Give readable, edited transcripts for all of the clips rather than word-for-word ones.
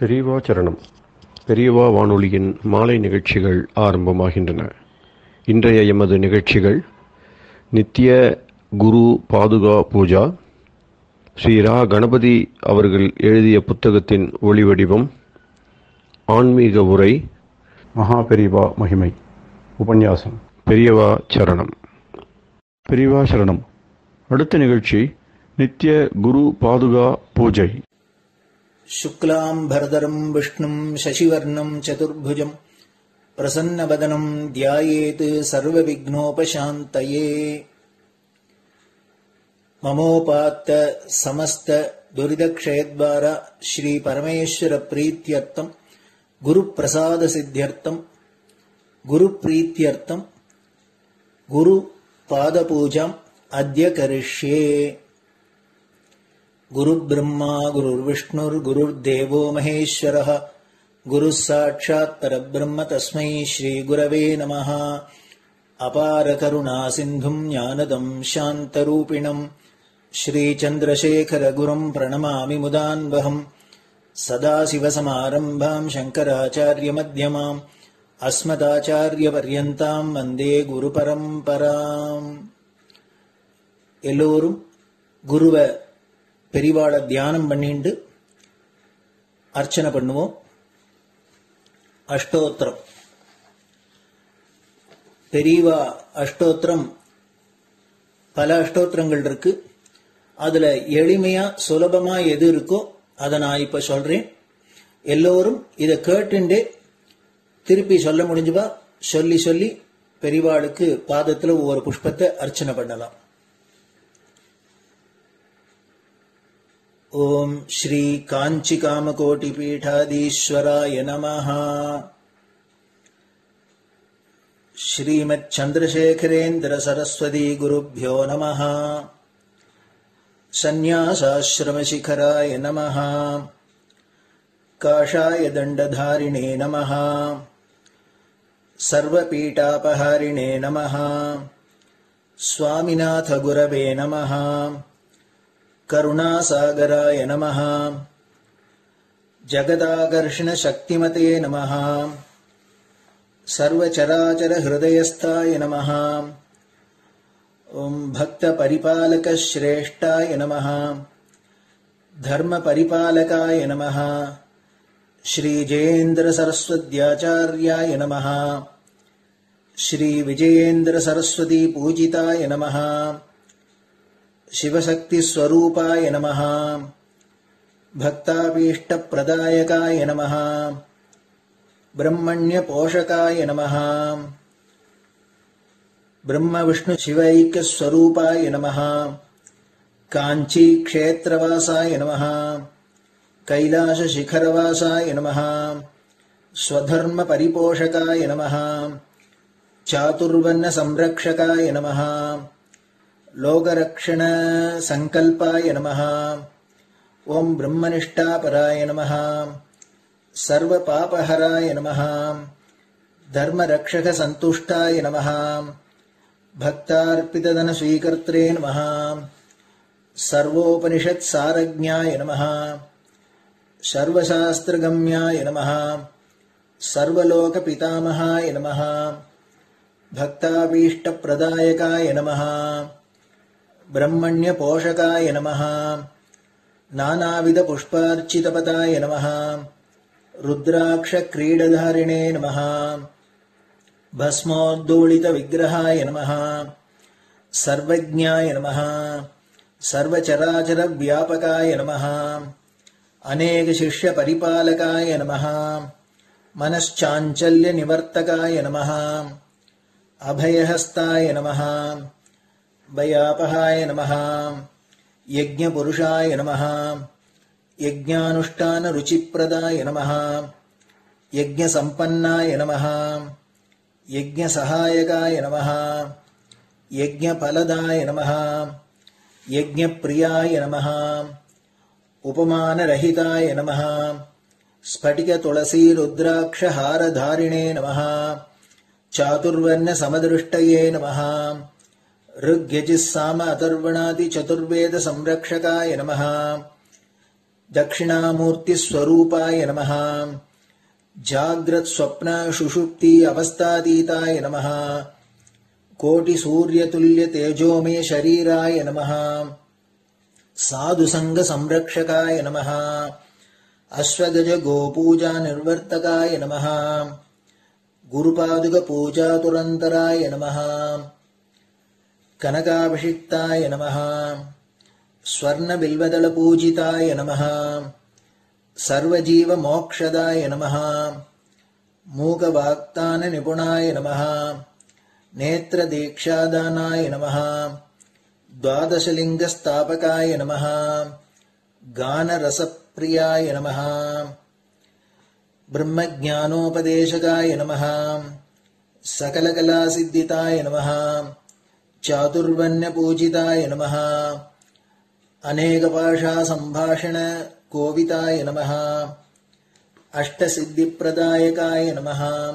பெரியவா சரணம். பெரியவா வானொலியின் மாலை நிகழ்ச்சிகள் ஆரம்பமாகின்றன. இன்றைய எமது நிகழ்ச்சிகள் நித்திய குரு பாதுகா பூஜா, ஸ்ரீ ரா கணபதி அவர்கள் எழுதிய புத்தகத்தின் ஒளிவடிவம், ஆன்மீக உரை, மகா பெரியவா மகிமை, உபன்யாசம். பெரியவா சரணம். பெரியவா சரணம். அடுத்த நிகழ்ச்சி நித்திய குரு பாதுகா பூஜை. शुक्लाम्भरधरं विष्णुं शशिवर्णं चतुर्भुजं प्रसन्नवदनं ध्यायेत् सर्वविघ्नोपशान्तये। ममोपात्त समस्त दुरितक्षयद्वार श्री परमेश्वर प्रीत्यर्थं गुरुप्रसाद सिद्ध्यर्थं गुरुप्रीत्यर्थं गुरुपादपूजाम् अद्य करिष्ये। गुरुर्ब्रह्मा गुरुर्विष्णुर्गुरुर्देवो महेश्वरः गुरुः साक्षात् परब्रह्म तस्मै श्रीगुरवे नमः। अपारकरुणा सिन्धुं ज्ञानदं शान्तरूपिणं श्रीचन्द्रशेखरगुरुं प्रणमामि मुदान्वहम्। सदाशिवसमारम्भां शङ्कराचार्यमध्यमाम् अस्मदाचार्यपर्यन्तां वन्दे गुरुपरम्पराम्. எல்லோரும் குருவ பெரிவாள தியானம் பண்ணிண்டு அர்ச்சனை பண்ணுவோம். அஷ்டோத்திரம். பெரியவா அஷ்டோத்திரம் பல அஷ்டோத்திரங்கள் இருக்கு. அதுல எளிமையா சுலபமா எது இருக்கோ அதை நான் இப்ப சொல்றேன். எல்லோரும் இதை கேட்டுண்டே திருப்பி சொல்ல முடிஞ்சுபா சொல்லி சொல்லி பெரிவாளுக்கு பாதத்துல ஒவ்வொரு புஷ்பத்தை அர்ச்சனை பண்ணலாம். ओम श्री कांची कामकोटि पीठाधीश्वराय नमः। श्रीमत् चंद्रशेखरेन्द्र सरस्वती गुरुभ्यो नमः। संन्यासाश्रम शिखराय नमः। काषाय दंडधारिणे नमः। सर्वपीठापहारिणे नमः। स्वामिनाथ गुरवे नमः। करुणासागराय नमः। जगदाकर्षण शक्तिमते नमः। सर्वचराचर हृदयस्थाय नमः। ओम भक्त परिपालक श्रेष्ठाय नमः। धर्म परिपालकाय नमः। श्री जयेन्द्र सरस्वत्याचार्याय नमः। श्री विजयेन्द्र सरस्वती पूजिताय नमः। शिवशक्ति स्वरूपाय नमः। भक्ताभीष्ट प्रदायकाय नमः। ब्रह्मण्य पोषकाय नमः। ब्रह्म विष्णु शिवैक्य स्वरूपाय नमः। कांची क्षेत्रवासाय नमः। कैलाश शिखरवासाय नमः। स्वधर्म परिपोषकाय नमः। चातुर्वर्ण संरक्षकाय नमः। लोकरक्षण संकल्पाय नमः। ओम ब्रह्मनिष्ठापराय नमः। सर्वपापहराय नमः। धर्मरक्षक संतुष्टाय नमः। भक्तार्पितधन स्वीकर्त्रे नमः। सर्वोपनिषत् सारज्ञाय नमः। सर्वशास्त्रगम्याय नमः। सर्वलोक पितामहाय नमः। भक्ताभीष्ट प्रदायकाय नमः। ब्रह्मण्य पोषकाय नमः। नानाविध पुष्पार्चितपदाय नमः। रुद्राक्ष क्रीडधारिणे नमः। भस्मोद्दोलित विग्रहाय नमः। सर्वज्ञाय नमः। सर्वचराचर व्यापकाय नमः। अनेक शिष्य परिपालकाय नमः। मनश्चाञ्चल्य निवर्तकाय नमः। अभयहस्ताय नमः। भयापहाय नमः। यज्ञपुरुषाय नमः। यज्ञानुष्ठान रुचिप्रदाय नमः। यज्ञसम्पन्नाय नमः। यज्ञसहायकाय नमः। यज्ञफलदाय नमः। यज्ञप्रियाय नमः। उपमानरहिताय नमः। स्फटिक तुलसी रुद्राक्ष हारधारिणे नमः। चातुर्वर्ण समदृष्टये नमः। ऋग्यजुस्साम अथर्वणादि चतुर्वेद संरक्षकाय नमः। தட்சிணாமூர்த்தி ஸ்வரூபாய நமஹ. ஜாக்ரத் ஸ்வப்ன சுஷுப்தி அவஸ்தாதீதாய நமஹ. கோட்டி சூரிய துல்லிய தேஜோமே ஷரீராய நமஹ. சாது சங்க சம்ரக்ஷகாய நமஹ. அஸ்வகஜ கோபூஜா நிர்வர்த்தகாய நமஹ. குருபாதுக பூஜா துரந்தராய நமஹ. கனகாபிஷிக்தாய நமஹ. ஸ்வர்ண பில்வதள பூஜிதாய நமஹ. சர்வஜீவ மோக்ஷதாய நமஹ. மூக வாக்தான நிபுணாய நமஹ. நேத்ர தீக்ஷாதானாய நமஹ. द्वादशलिंग स्थापकाय नमः. गान रसप्रियाय नमः. ब्रह्मज्ञानोपदेशकाय नमः. सकलकलासिद्धिताय नमः. चातुर्वण्यपूजिताय नमः. अनेकभाषा संभाषण कोविताय नमः. अष्टसिद्धिप्रदायकाय नमः.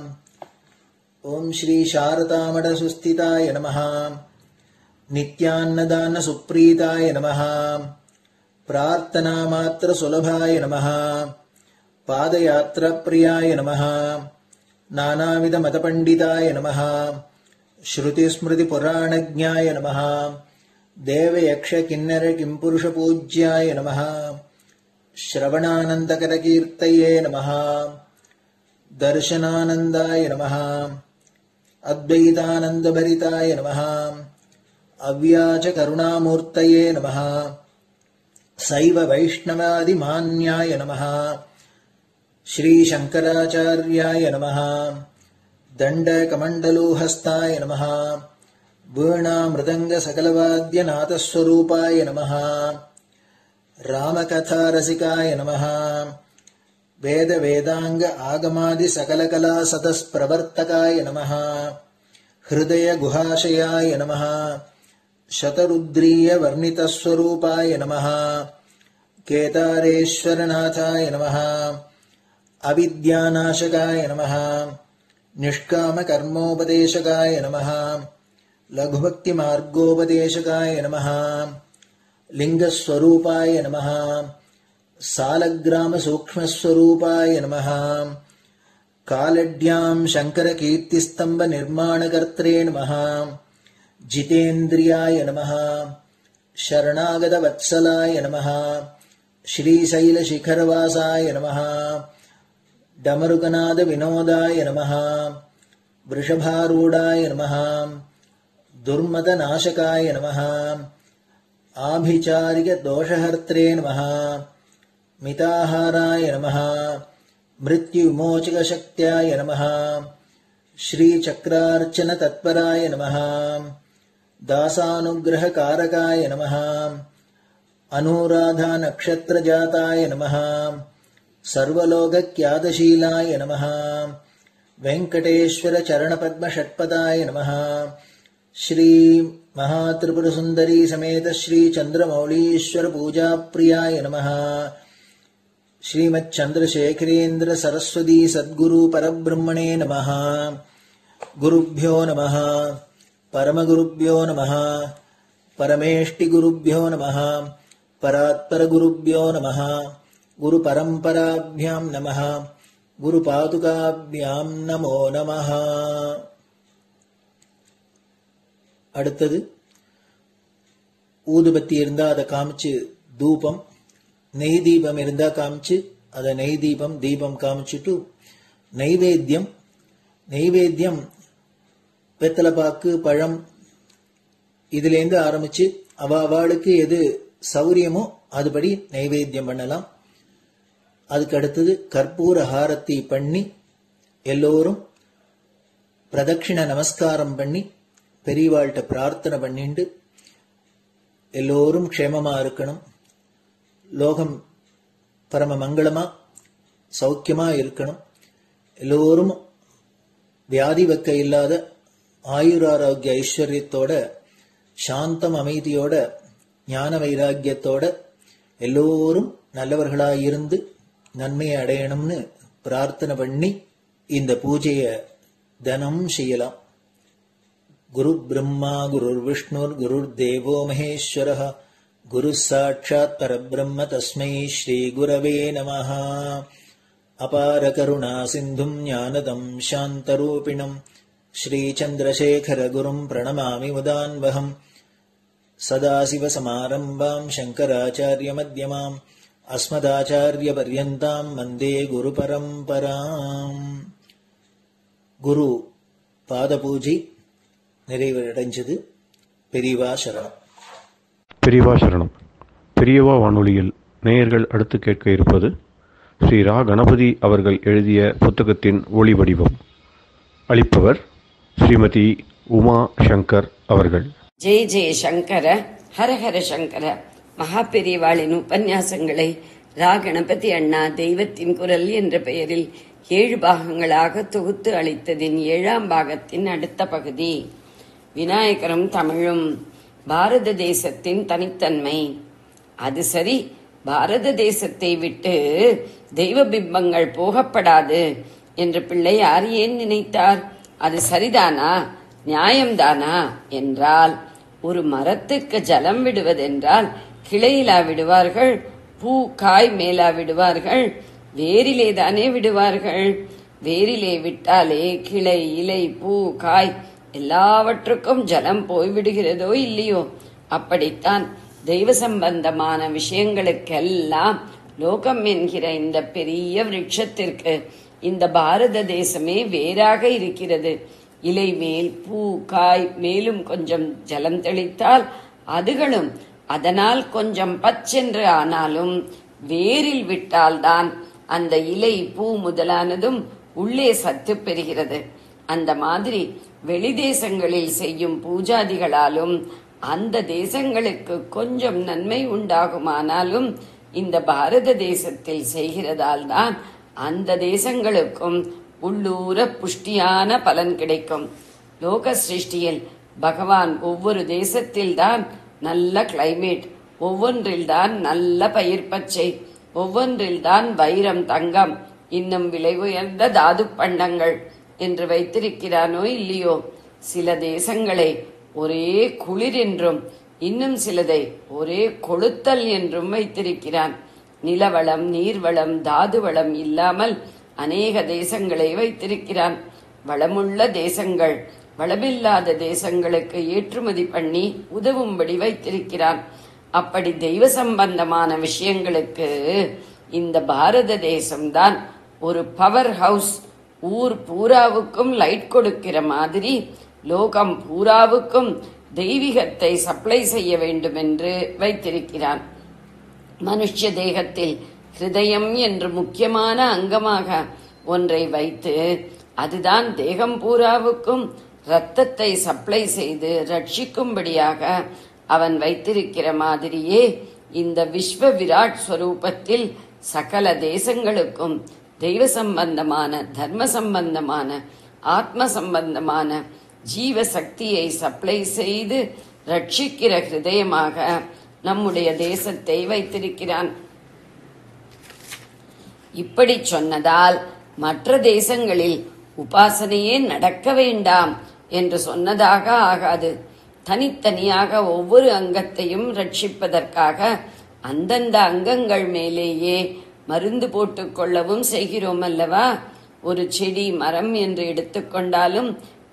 ओम श्री शारदामठ सुस्थिताय नमः. नित्यान्नदान सुप्रीताय नमः. प्रार्थना मात्र सुलभाय नमः. पादयात्रा प्रियाय नमः. नानाविध मतपंडिताय नमः. श्रुति स्मृति पुराणज्ञाय नमः. देव यक्ष किन्नर किंपुरुष पूज्याय नमः. श्रवणानंदकर कीर्तये नमः. दर्शनानंदाय नमः. अद्वैतानंद भरिताय नमः. अव्याच करुणामूर्तये नमः. शैव वैष्णवादि मान्याय नमः. श्री शंकराचार्याय नमः. दंड कमंडलूहस्ताय नमः. वीणा मृदंग सकलवाद्य नाथस्वरूपाय नमः. रामकथा रसिकाय नमः. वेद वेदांग आगमादि सकलकला सतस्प्रवर्तकाय नमः. हृदय गुहाशयाय नमः. शतरुद्रीय वर्णितस्वरूपाय नमः. केदारेश्वरनाथाय नमः. अविद्यानाशकाय नमः. निष्काम कर्मोपदेशकाय नमः. लघुभक्ति मार्गोपदेशकाय नमः. लिंगस्वरूपाय नमः. सालग्राम सूक्ष्मस्वरूपाय नमः. कालड्यां शंकर कीर्तिस्तंभ निर्माणकर्त्रे नमः. जितेन्द्रियाय नमः. शरणागत वत्सलाय नमः. श्रीशैल शिखरवासाय नमः. डमरुकनाद विनोदाय नमः. वृषभारूढ़ाय नमः. दुर्मद नाशकाय नमः. आभिचारिक दोषहर्त्रे नमः. मिताहाराय नमः. मृत्युविमोचक शक्त्याय नमः. श्री चक्रार्चन तत्पराय नमः. दासानुग्रह कारकाय नमः. अनुराधा नक्षत्र जाताय नमः. सर्वलोक ख्यातशीलाय नमः. वेंकटेश्वर चरण पद्म षट्पदाय नमः. श्री महात्रिपुर सुंदरी समेत श्री चंद्रमौलीश्वर पूजा प्रियाय नमः. श्रीमच्चंद्रशेखरेन्द्र सरस्वती सद्गुरु परब्रह्मणे नमः. गुरुभ्यो नमः. परमगुरुभ्यो नमः. परमेष्टिगुरुभ्यो नमः. परात्परगुरुभ्यो नमः. गुरुपरम्पराभ्यां नमः. गुरुपादुकाभ्यां नमो नमः. அடுத்தது ஊதுபத்தி இருந்தா அதை காமிச்சு தூபம், நெய் தீபம் இருந்தா காமிச்சு அதை நெய் தீபம் தீபம் காமிச்சுட்டு நைவேத்தியம் நைவேத்தியம் வெத்தலைப்பாக்கு பழம் இதுலேருந்து ஆரம்பிச்சு அவளுக்கு எது சௌரியமோ அதுபடி நைவேத்தியம் பண்ணலாம். அதுக்கு அடுத்தது கற்பூர ஹாரத்தி பண்ணி எல்லோரும் பிரதட்சிண நமஸ்காரம் பண்ணி பெரியவாள்கிட்ட பிரார்த்தனை பண்ணிண்டு எல்லோரும் க்ஷேமமா இருக்கணும், லோகம் பரம மங்களமா சௌக்கியமா இருக்கணும், எல்லோரும் வியாதி வெக்க இல்லாத ஆயுராரோக்கிய ஐஸ்வர்யத்தோட சாந்தம் அமைதியோட ஞான வைராக்கியத்தோட எல்லோரும் நல்லவர்களாயிருந்து நன்மையை அடையணும்னு பிரார்த்தனை பண்ணி இந்த பூஜையை தினம் செய்யலாம். குரு பிரம்மா குரு விஷ்ணுர் குரு தேவோ மகேஸ்வரः குருः சாட்சாத் பரபிரம்ம தஸ்மை ஸ்ரீ குரவே நமः. அபார கருணா சிந்தும் ஞானதம் சாந்தரூபிணம் ஸ்ரீசந்திரசேகர குரும் பிரணமாமி முதான்வகம். சதாசிவசமாரம்பாம் சங்கராச்சார்ய மத்யமாம் அஸ்மதாச்சார்ய பர்யந்தாம் வந்தே குரு பரம்பராம். குரு பாத பூஜை நிறைவடைஞ்சது. பெரியவா சரணம். பெரியவா சரணம். பெரியவா வானொலியில் நேயர்கள் அடுத்து கேட்க இருப்பது ஸ்ரீ ரா கணபதி அவர்கள் எழுதிய புத்தகத்தின் ஒளி வடிவம். அளிப்பவர் ஸ்ரீமதி உமா சங்கர் அவர்கள். ஜெய ஜெய சங்கர, ஹரஹர சங்கர. மகா பெரியவாளின் உபன்யாசங்களை ரா கணபதி அண்ணா தெய்வத்தின் குரல் என்ற பெயரில் 7 பாகங்களாக தொகுத்து அளித்ததின் 7ஆம் பாகத்தின் அடுத்த பகுதி. விநாயகரும் தமிழும், பாரத தேசத்தின் தனித்தன்மை. அது சரி, பாரத தேசத்தை விட்டு தெய்வ பிம்பங்கள் போகப்படாது என்று பிள்ளையார் ஏன் நினைத்தார்? அது சரிதானா, நியாயம்தானா என்றால், ஒரு மரத்துக்கு ஜலம் விடுவதென்றால் கிளையிலா விடுவார்கள்? பூ காய் மேலா விடுவார்கள்? வேரிலேதானே விடுவார்கள். வேரிலே விட்டாலே கிளை இலை பூ காய் எல்லாவற்றுக்கும் ஜலம் போய்விடுகிறதோ இல்லையோ? அப்படித்தான் தெய்வ சம்பந்தமான விஷயங்களுக்கெல்லாம் லோகம் என்கிற இந்த பெரிய விருட்சத்திற்கு இந்த பாரத தேசமே வேறாக இருக்கிறது. இலை மேல் பூ காய் மேலும் கொஞ்சம் ஜலம் தெளித்தால் அதுகளும் அதனால் கொஞ்சம் பச்சென்று ஆனாலும் வேரில் விட்டால்தான் அந்த இலை பூ முதலானதும் உள்ளே சத்து பெறுகிறது. அந்த மாதிரி வெளி தேசங்களில் செய்யும் பூஜாதிகளாலும் அந்த தேசங்களுக்கு கொஞ்சம் நன்மை உண்டாகுமானாலும் இந்த பாரத தேசத்தில் செய்கிறதால் தான் அந்த தேசங்களுக்கும் உள்ளூர புஷ்டியான பலன் கிடைக்கும். லோக சிருஷ்டியில் பகவான் ஒவ்வொரு தேசத்தில்தான் நல்ல கிளைமேட், ஒவ்வொன்றில்தான் நல்ல பயிர் பச்சை, ஒவ்வொன்றில்தான் வைரம் தங்கம் இன்னும் விலை உயர்ந்த தாது பண்டங்கள் என்று வைத்திருக்கிறானோ இல்லையோ? சில தேசங்களை ஒரே குளிர் என்றும் இன்னும் சிலதை ஒரே கொளுத்தல் என்றும் வைத்திருக்கிறான். நிலவளம் நீர்வளம் தாது வளம் இல்லாமல் அநேக தேசங்களை வைத்திருக்கிறான். வளமுள்ள தேசங்கள் வளமில்லாத தேசங்களுக்கு ஏற்றுமதி பண்ணி உதவும்படி வைத்திருக்கிறான். அப்படி தெய்வ சம்பந்தமான விஷயங்களுக்கு இந்த பாரத தேசம்தான் ஒரு பவர் ஹவுஸ். ஊர் பூராவுக்கும் லைட் கொடுக்கிற மாதிரி லோகம் பூராவுக்கும் தெய்வீகத்தை சப்ளை செய்ய வேண்டும் என்று வைத்திருக்கிறான். மனுஷ தேகத்தில் ஹிருதயம் என்று முக்கியமான அங்கமாக ஒன்றை வைத்து அதுதான் தேகம் பூராவுக்கும் இரத்தத்தை சப்ளை செய்து ரட்சிக்கும்படியாக அவன் வைத்திருக்கிற மாதிரியே இந்த விஸ்வ விராட் ஸ்வரூபத்தில் சகல தேசங்களுக்கும் தெய்வ சம்பந்தமான தர்ம சம்பந்தமான ஆத்ம சம்பந்தமான ஜீவ சக்தியை சப்ளை செய்து ரட்சிக்கிற ஹிருதயமாக நம்முடைய தேசத்தை வைத்திருக்கிறான். இப்படி சொன்னதால் மற்ற தேசங்களில் உபாசனையே நடக்க வேண்டாம் என்று சொன்னதாக ஆகாது. தனித்தனியாக ஒவ்வொரு அங்கத்தையும் ரட்சிப்பதற்காக அந்தந்த அங்கங்கள் மேலேயே மருந்து போட்டுக் கொள்ளவும் செய்கிறோம் அல்லவா? ஒரு செடி மரம் என்று எடுத்துக்கொண்டாலும்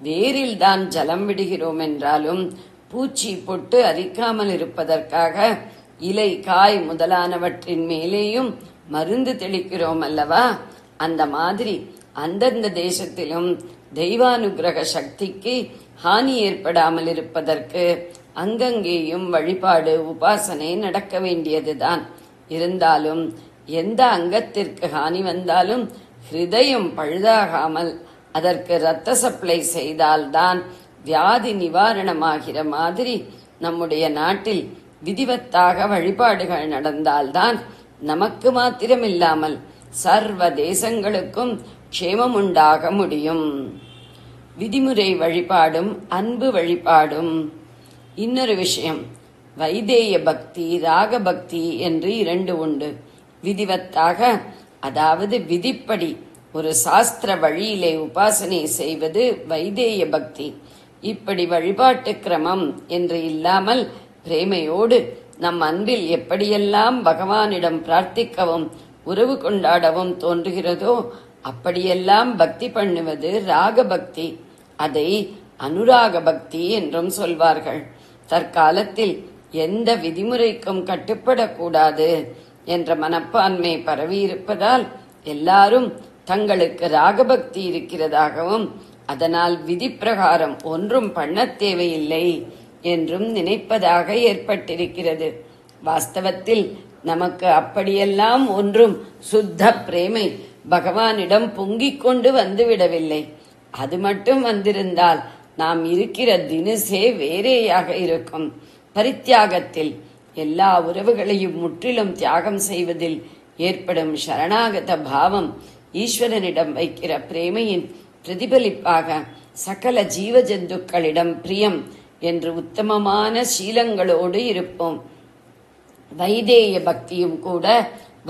வேரில் தான் ஜலம் விடுகிறோம் என்றாலும் பூச்சி பொட்டு அரிக்காமல் இருப்பதற்காக இலை காய் முதலானவற்றின் மேலேயும் மருந்து தெளிக்கிறோம் அல்லவா? அந்த மாதிரி அந்தந்த தேசத்திலும் தெய்வானுகிரக சக்திக்கு ஹானி ஏற்படாமல் இருப்பதற்கு அங்கங்கேயும் வழிபாடு உபாசனை நடக்க வேண்டியதுதான். இருந்தாலும் எந்த அங்கத்திற்கு ஹானி வந்தாலும் ஹிருதயம் பழுதாகாமல் அதற்கு இரத்த சப்ளை செய்தால்தான் வியாதி நிவாரணமாகிற மாதிரி நம்முடைய நாட்டில் விதிவத்தாக வழிபாடுகள் நடந்தால்தான் நமக்கு மாத்திரமில்லாமல் சர்வ தேசங்களுக்கும் க்ஷேமம் உண்டாக முடியும். விதிமுறை வழிபாடும் அன்பு வழிபாடும். இன்னொரு விஷயம், வைதேய பக்தி ராக பக்தி என்று 2 உண்டு. விதிவத்தாக, அதாவது விதிப்படி ஒரு சாஸ்திர வழியிலே உபாசனை செய்வது வைதேய பக்தி. இப்படி வழிபாட்டு கிரமம் என்று இல்லாமல் பிரேமையோடு நம் அன்பில் எப்படியெல்லாம் பகவானிடம் பிரார்த்திக்கவும் உறவு கொண்டாடவும் தோன்றுகிறதோ அப்படியெல்லாம் பக்தி பண்ணுவது ராக பக்தி. அதை அனுராக பக்தி என்றும் சொல்வார்கள். தற்காலத்தில் எந்த விதிமுறைக்கும் கட்டுப்படக்கூடாது என்ற மனப்பான்மை பரவியிருப்பதால் எல்லாரும் தங்களுக்கு ராகபக்தி இருக்கிறதாகவும் அதனால் விதி பிரகாரம் ஒன்றும் பண்ண தேவையில்லை என்றும் நினைப்பதாக ஏற்பட்டிருக்கிறது. வாஸ்தவத்தில் நமக்கு அப்படியெல்லாம் ஒன்றும் சுத்த பிரேமை பகவானிடம் பொங்கிக் கொண்டு வந்துவிடவில்லை. அது மட்டும் வந்திருந்தால் நாம் இருக்கிற தினசே வேறேயாக இருக்கும். பரித்தியாகத்தில் எல்லா உறவுகளையும் முற்றிலும் தியாகம் செய்வதில் ஏற்படும் சரணாகத பாவம் ஈஸ்வரனிடம் வைக்கிற பிரேமையின் பிரதிபலிப்பாக சகல ஜீவ ஜந்துக்களிடம் பிரியம் என்று உத்தமமான சீலங்களோடு இருப்போம். வைதேய பக்தியும் கூட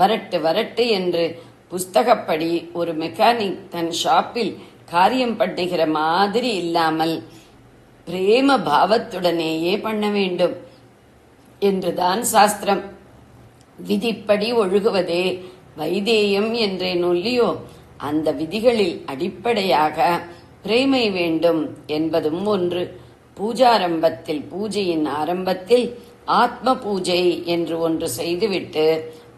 வரட்டு வரட்டு என்று புஸ்தகப்படி ஒரு மெக்கானிக் தன் ஷாப்பில் காரியம் பண்ணுகிற மாதிரி இல்லாமல் பிரேம பாவத்துடனேயே பண்ண வேண்டும் என்றுதான் சாஸ்திரம். விதிப்படி ஒழுகுவதே வைதேயம் என்றேன் ஒல்லியோ, அந்த விதிகளில் அடிப்படையாக பிரேமை வேண்டும் என்பதும் ஒன்று. பூஜாரம்பத்தில் பூஜையின் ஆரம்பத்தில் ஆத்ம பூஜை என்று ஒன்று செய்துவிட்டு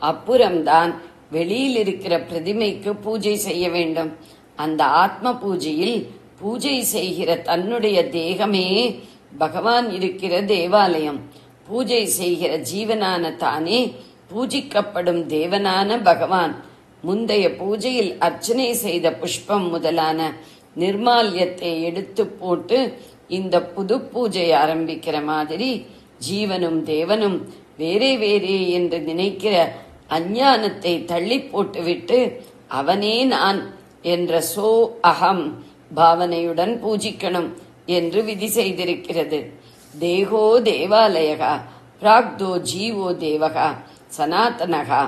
அப்புறம்தான் வெளியில் இருக்கிற பிரதிமைக்கு பூஜை செய்ய வேண்டும். அந்த ஆத்ம பூஜையில் பூஜை செய்கிற தன்னுடைய தேகமே பகவான் இருக்கிற தேவாலயம். பூஜை செய்கிற ஜீவனான தானே பூஜிக்கப்படும் தேவனான பகவான். முந்தைய பூஜையில் அர்ச்சனை செய்த புஷ்பம் முதலான நிர்மால்யத்தை எடுத்து போட்டு இந்த புது பூஜை ஆரம்பிக்கிற மாதிரி ஜீவனும் தேவனும் வேறே வேறே என்று நினைக்கிற அஞ்ஞானத்தை தள்ளி போட்டுவிட்டு அவனே நான் என்ற சோ அகம் பாவனையுடன் பூஜிக்கணும் என்று விதி செய்திருக்கிறது. தேகோ தேவாலயகா பிராக்தோ ஜீவோ தேவகா சனாதனகா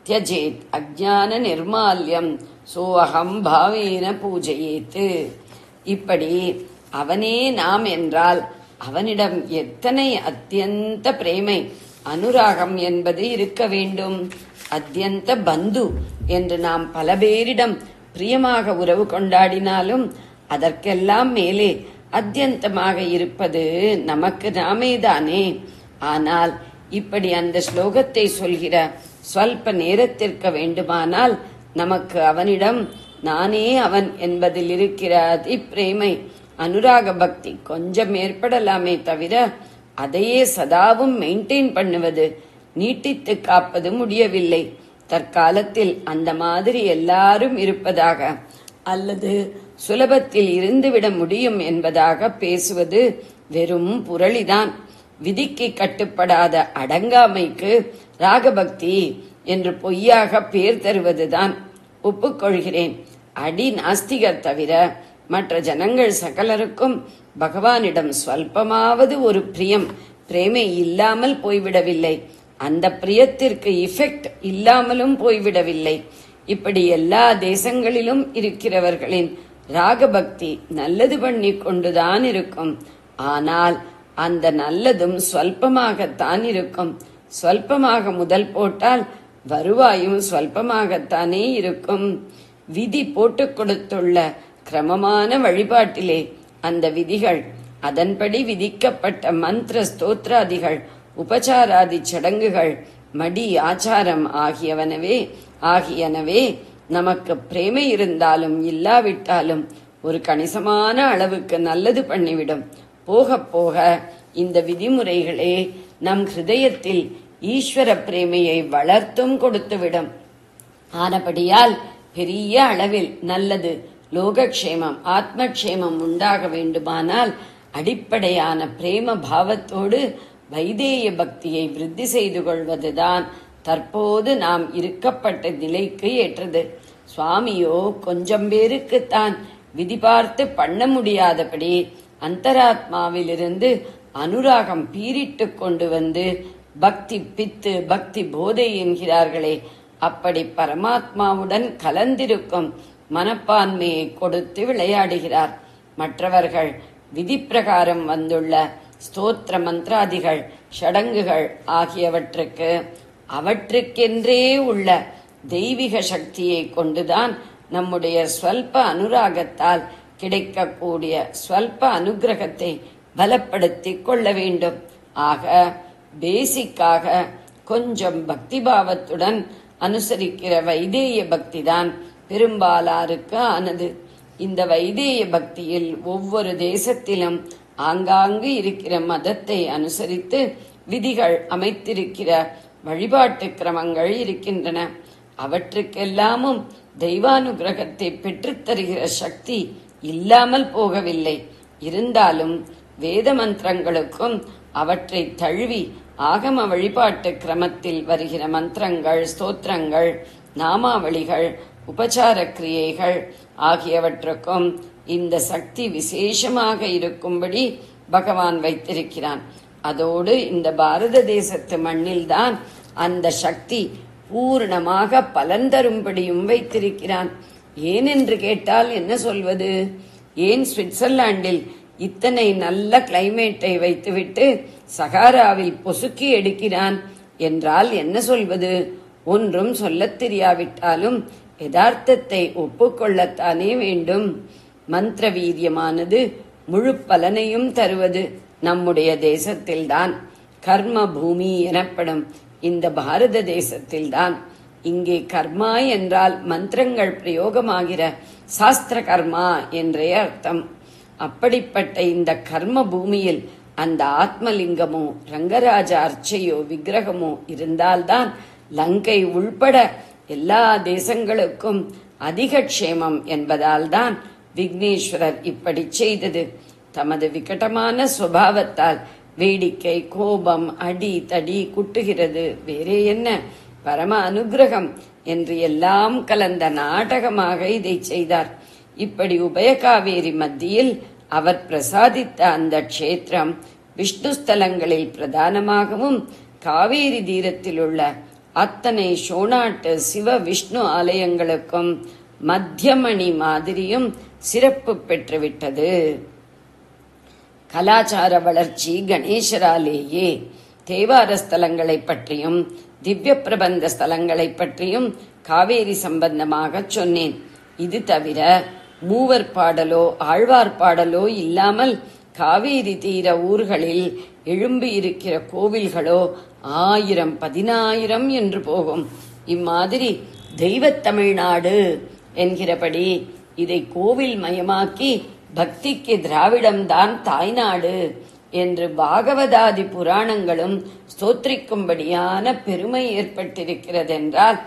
தியஜேத் அஜ்ஞான நிர்மால்யம் சோஅகம் பாவேன பூஜையேத்து. இப்படி அவனே நாம் என்றால் அவனிடம் எத்தனை அத்தியந்த பிரேமை அனுராகம் என்பது இருக்க வேண்டும். அத்தியந்த பந்து என்று நாம் பல பேரிடம் பிரியமாக உறவு கொண்டாடினாலும் அதற்கெல்லாம் மேலே அத்தியந்தமாக இருப்பது நமக்கு நாமேதானே. ஆனால் இப்படி அந்த ஸ்லோகத்தை சொல்கிற ஸ்வல்ப நேரத்திற்கு வேண்டுமானால் நமக்கு அவனிடம் நானே அவன் என்பதில் இருக்கிற அதிப்பிரேமை அனுராக பக்தி கொஞ்சம் ஏற்படலாமே தவிர அதையே சதாவும் மெயின்டைன் பண்ணுவது நீட்டித்து காப்பது முடியவில்லை. தற்காலத்தில் அந்த மாதிரி எல்லாரும் இருப்பதாக அல்லது சுலபத்தில் இருந்துவிட முடியும் என்பதாக பேசுவது வெறும் புரளிதான். விதிக்கு கட்டுப்படாத அடங்காமைக்கு ராகபக்தி என்று பொய்யாக பேர் தருவதுதான். ஒப்புக்கொள்கிறேன். அடி நாஸ்திகர் தவிர மற்ற ஜனங்கள் சகலருக்கும் பகவானிடம் ஸ்வல்பமாவது ஒரு பிரேமை இல்லாமல் போய்விடவில்லை. அந்த பிரியத்திற்கு இஃபெக்ட் இல்லாமலும் போய்விடவில்லை. இப்படி எல்லா தேசங்களிலும் இருக்கிறவர்களின் ராகபக்தி நல்லது பண்ணி கொண்டுதான் இருக்கும். ஆனால் அந்த நல்லதும் ஸ்வல்பமாகத்தான் இருக்கும். ஸ்வல்பமாக முதல் போட்டால் வருவாயும் ஸ்வல்பமாகத்தானே இருக்கும். விதி போட்டுக் கொடுத்துள்ள கிரமமான வழிபாட்டிலே அந்த விதிகள், அதன்படி விதிக்கப்பட்ட மந்திர ஸ்தோத்ராதிகள், உபசாராதி சடங்குகள், மடி ஆச்சாரம் ஆகியனவே நமக்கு பிரேமை இருந்தாலும் இல்லாவிட்டாலும் ஒரு கணிசமான அளவுக்கு நல்லது பண்ணிவிடும். போக போக இந்த விதிமுறைகளே நம் ஹிருதயத்தில் ஈஸ்வர பிரேமையை வளர்த்தும் கொடுத்துவிடும். ஆனபடியால் பெரிய அளவில் நல்லது, லோகக்ஷேமம், ஆத்மக்ஷேமம் உண்டாக வேண்டுமானால் அடிப்படையான பிரேம பாவத்தோடு வைதேய பக்தியை விருத்தி செய்து கொள்வதுதான் தற்போது நாம் இருக்கப்பட்ட நிலைக்கு ஏற்றது. சுவாமியோ கொஞ்சம் பேருக்குத்தான் விதி பார்த்து பண்ண முடியாதபடி அந்தராத்மாவிலிருந்து அனுராகம் பீரிட்டு கொண்டு வந்து பக்தி பித்து பக்தி போதை என்கிறார்களே, அப்படி பரமாத்மாவுடன் கலந்திருக்கும் மனப்பான்மையை கொடுத்து விளையாடுகிறார். மற்றவர்கள் விதி பிரகாரம் வந்துள்ள ஸ்தோத்திர மந்திராதிகள் சடங்குகள் ஆகியவற்றுக்கு அவற்றுக்கென்றே உள்ள தெய்வீக சக்தியை கொண்டுதான் நம்முடைய ஸ்வல்ப அனுராகத்தால் கிடைக்கக்கூடிய ஸ்வல்ப அனுகிரகத்தை பலப்படுத்திக் கொள்ள வேண்டும். ஆக பேசிக்காக கொஞ்சம் பக்திபாவத்துடன் அனுசரிக்கிற வைதேய பக்திதான் பெரும்பாலாருக்கு ஆனது. இந்த வைதேய பக்தியில் ஒவ்வொரு தேசத்திலும் ஆங்காங்கு இருக்கிற மதத்தை அனுசரித்து விதிகள் அமைத்திருக்கிற வழிபாட்டு கிரமங்கள் இருக்கின்றன. அவற்றுக்கெல்லாமும் தெய்வானுகிரகத்தை பெற்றுத்தருகிற சக்தி இல்லாமல் போகவில்லை. இருந்தாலும் வேத மந்திரங்களுக்கும் அவற்றை தழுவி ஆகம வழிபாட்டு கிரமத்தில் வருகிற மந்திரங்கள், ஸ்தோத்திரங்கள், நாமாவளிகள், உபசார கிரியைகள் ஆகியவற்றுக்கும் இந்த சக்தி விசேஷமாக இருக்கும்படி பகவான் வைத்திருக்கிறான். அதோடு இந்த பாரத தேசத்து மண்ணில்தான் அந்த சக்தி பூர்ணமாக பலன் தரும்படியும் வைத்திருக்கிறான். ஏனென்று கேட்டால் என்ன சொல்வது? ஏன் சுவிட்சர்லாண்டில் இத்தனை நல்ல கிளைமேட்டை வைத்துவிட்டு சகாராவில் பொசுக்கி எடுக்கிறான் என்றால் என்ன சொல்வது? ஒன்றும் சொல்லத் தெரியாவிட்டாலும் யதார்த்தத்தை ஒப்புக்கொள்ளத்தானே வேண்டும். மந்திர வீரியமானது முழு பலனையும் தருவது நம்முடைய தேசத்தில்தான். கர்ம பூமி எனப்படும் இந்த பாரத தேசத்தில்தான். இங்கே கர்மா என்றால் மந்திரங்கள் பிரயோகமாகிற சாஸ்திர கர்மா என்றே அர்த்தம். அப்படிப்பட்ட இந்த கர்ம பூமியில் அந்த ஆத்மலிங்கமோ ரங்கராஜ அர்ச்சையோ விக்கிரகமோ இருந்தால்தான் லங்கை உள்பட எல்லா தேசங்களுக்கும் அதிக க்ஷேமம் என்பதால்தான் விக்னேஸ்வரர் இப்படி செய்தது. தமது விகடமான சுபாவத்தால் வேடிக்கை, கோபம், அடி தடி குட்டுகிறது. வேறே என்ன? பரம அனுகிரகம் என்று எல்லாம் கலந்த நாடகமாக இதை செய்தார். இப்படி உபயகாவேரி மத்தியில் அவர் பிரசாதித்த அந்த க்ஷேத்திரம் விஷ்ணு ஸ்தலங்களில் பிரதானமாகவும் காவேரி தீரத்தில் உள்ள அத்தனை சோனாட்டு சிவ விஷ்ணு ஆலயங்களுக்கும் மத்தியமணி மாதிரியும் சிறப்பு பெற்றுவிட்டது. கலாச்சார வளர்ச்சி கணேசராலேயே. தேவார ஸ்தலங்களை பற்றியும் திவ்ய பிரபந்த ஸ்தலங்களை பற்றியும் காவேரி சம்பந்தமாக சொன்னேன். இது தவிர மூவர் பாடலோ ஆழ்வார் பாடலோ இல்லாமல் காவேரி தீர ஊர்களில் எழும்பி இருக்கிற கோவில்களோ 1000 10,000 என்று போகும். இம்மாதிரி தெய்வத் தமிழ்நாடு என்கிறபடி இதை கோவில் மயமாக்கி பக்திக்கு திராவிடம்தான் தாய்நாடு என்று பாகவதாதி புராணங்களும் ஸ்தோத்திரிக்கும்படியான பெருமை ஏற்பட்டிருக்கிறதென்றால்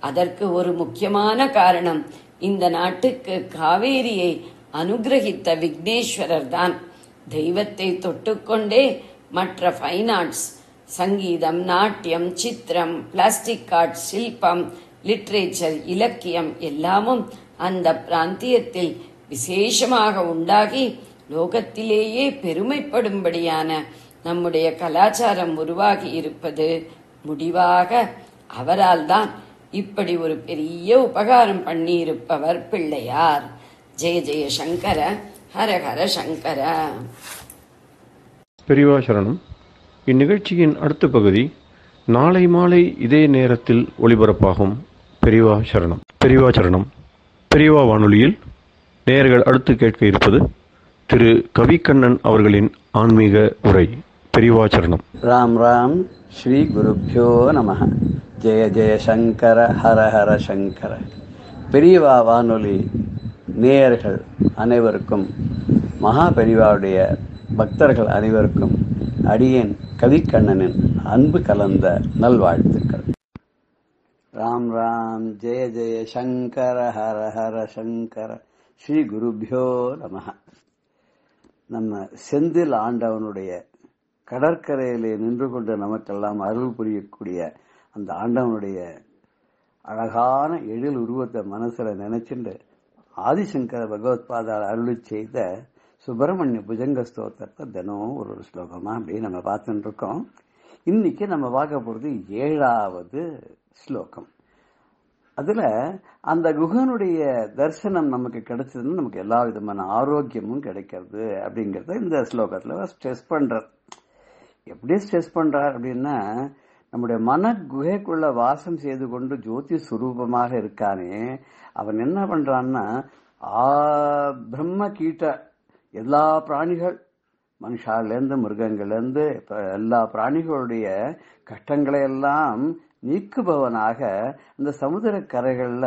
அதற்கு ஒரு முக்கியமான காரணம் இந்த நாட்டுக்கு காவேரியை அனுகிரகித்த விக்னேஸ்வரர் தான். தெய்வத்தை தொட்டுக்கொண்டே மற்ற ஃபைன் ஆர்ட்ஸ், சங்கீதம், நாட்டியம், சித்திரம், பிளாஸ்டிக் ஆர்ட், சில்பம், லிட்ரேச்சர், இலக்கியம் எல்லாமும் அந்த பிராந்தியத்தில் விசேஷமாக உண்டாகி லோகத்திலேயே பெருமைப்படும்படியான நம்முடைய கலாச்சாரம் உருவாகி இருப்பது முடிவாக அவரால் தான். இப்படி ஒரு பெரிய உபகாரம் பண்ணியிருப்பவர் பிள்ளையார். ஜெய ஜெய சங்கர, ஹர ஹர சங்கர. பெரியவா சரணம். இந்நிகழ்ச்சியின் அடுத்த பகுதி நாளை மாலை இதே நேரத்தில் ஒளிபரப்பாகும். பெரியவா சரணம். பெரியவா சரணம். பெரியவா வானொலியில் நேயர்கள் அடுத்து கேட்க இருப்பது திரு கவிக்கண்ணன் அவர்களின் ஆன்மீக உரை. பெரியவா சரணம். ராம் ராம். ஸ்ரீ குருப்யோ நமஹ. ஜெய ஜெய சங்கர, ஹர ஹர சங்கர. பெரியவா வானொலி நேயர்கள் அனைவருக்கும், மகா பெரியவாவுடைய பக்தர்கள் அனைவருக்கும் அடியேன் கவிக்கண்ணனின் அன்பு கலந்த நல்வாழ்த்துக்கள். ராம் ராம். ஜெய ஜெய சங்கர, ஹர ஹர சங்கர. ஸ்ரீ குருப்யோ நமஹ. நம்ம செந்தில் ஆண்டவனுடைய கடற்கரையிலே நின்று கொண்டு நமக்கெல்லாம் அருள் புரியக்கூடிய அந்த ஆண்டவனுடைய அழகான எழில் உருவத்தை மனசுல நினைச்சுட்டு ஆதிசங்கர பகவத்பாதால் அருளி செய்த சுப்பிரமணிய புஜங்க ஸ்தோத்திரத்தை தினம் ஒரு ஸ்லோகமா அப்படி நம்ம பார்த்துட்டு இருக்கோம். இன்னைக்கு நம்ம பார்க்க போறது 7வது ஸ்லோகம். அதுல அந்த குகனுடைய தரிசனம் நமக்கு கிடைச்சதுன்னு நமக்கு எல்லா விதமான ஆரோக்கியமும் கிடைக்கிறது அப்படிங்கறத இந்த ஸ்லோகத்துல ஸ்ட்ரெஸ் பண்றார். எப்படி ஸ்ட்ரெஸ் பண்றார் அப்படின்னா, நம்முடைய மன குகைக்குள்ள வாசம் செய்து கொண்டு ஜோதி சுரூபமாக இருக்கானே, அவன் என்ன பண்றான்னா பிரம்ம கீட்ட எல்லா பிராணிகள், மனுஷாலேருந்து மிருகங்கள்லேருந்து எல்லா பிராணிகளுடைய கஷ்டங்களை எல்லாம் நீக்குபவனாக இந்த சமுதிர கரைகள்ல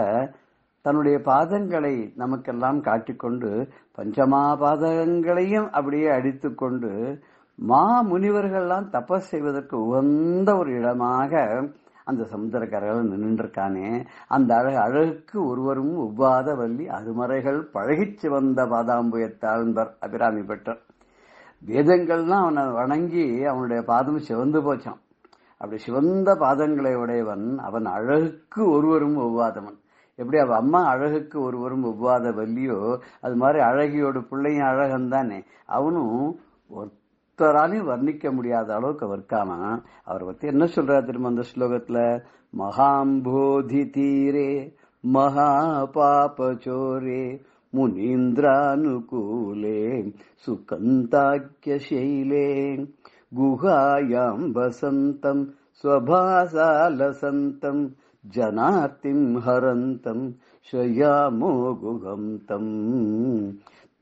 தன்னுடைய பாதங்களை நமக்கெல்லாம் காட்டிக்கொண்டு பஞ்சமா பாதகங்களையும் அப்படியே அடித்து கொண்டு முனிவர்கள்லாம் தபஸ் செய்வதற்கு உகந்த ஒரு இடமாக அந்த சமுதிர கரைகள் நின்றுருக்கானே, அந்த அழகுக்கு ஒருவரும் ஒவ்வாத வள்ளி அருமறைகள் பழகிச்சு வந்த பாதாம்புயத்தாழ்ந்தர் அபிராமி பெற்றார். வேதங்கள்லாம் அவனை வணங்கி அவனுடைய பாதம் சிவந்து போச்சான். அப்படி சிவந்த பாதங்களை உடையவன் அவன் அழகுக்கு ஒருவரும் ஒவ்வாதவன். எப்படி அவ அம்மா அழகுக்கு ஒருவரும் ஒவ்வாத வள்ளியோ, அது மாதிரி அழகியோட பிள்ளையும் அழகன் தானே, அவனும் ஒருத்தராலையும் வர்ணிக்க முடியாத அளவுக்கு வர்க்கானா. அவரை பத்தி என்ன சொல்றாரு திரும்ப அந்த ஸ்லோகத்துல, மகாம்போதி தீரே மகா பாபச்சோரே முனீந்திரானுகூலே சுகந்தாக்கிய சைலே குஹாயாம் வசந்தம் ஸ்வபாசாலசந்தம் ஜனார்த்திம் ஹரந்தம் ஸ்வயாமோ குகம்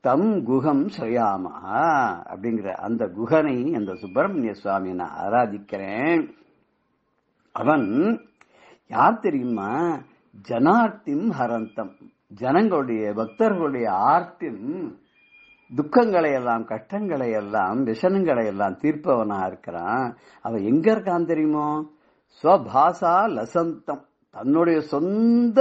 தம் குகம் ஸ்ரயாமா அப்படிங்கிற அந்த குகனை, அந்த சுப்பிரமணிய சுவாமியை நான் ஆராதிக்கிறேன். அவன் யார் தெரியுமா? ஜனார்த்திம் ஹரந்தம், ஜனங்களுடைய பக்தர்களுடைய ஆர்த்திம் துக்கங்களை எல்லாம் கஷ்டங்களை எல்லாம் விஷனங்களை எல்லாம் தீர்ப்பவனா இருக்கிறான். அவன் எங்க இருக்கான் தெரியுமோ? ஸ்வபாசா லசந்தம், தன்னுடைய சொந்த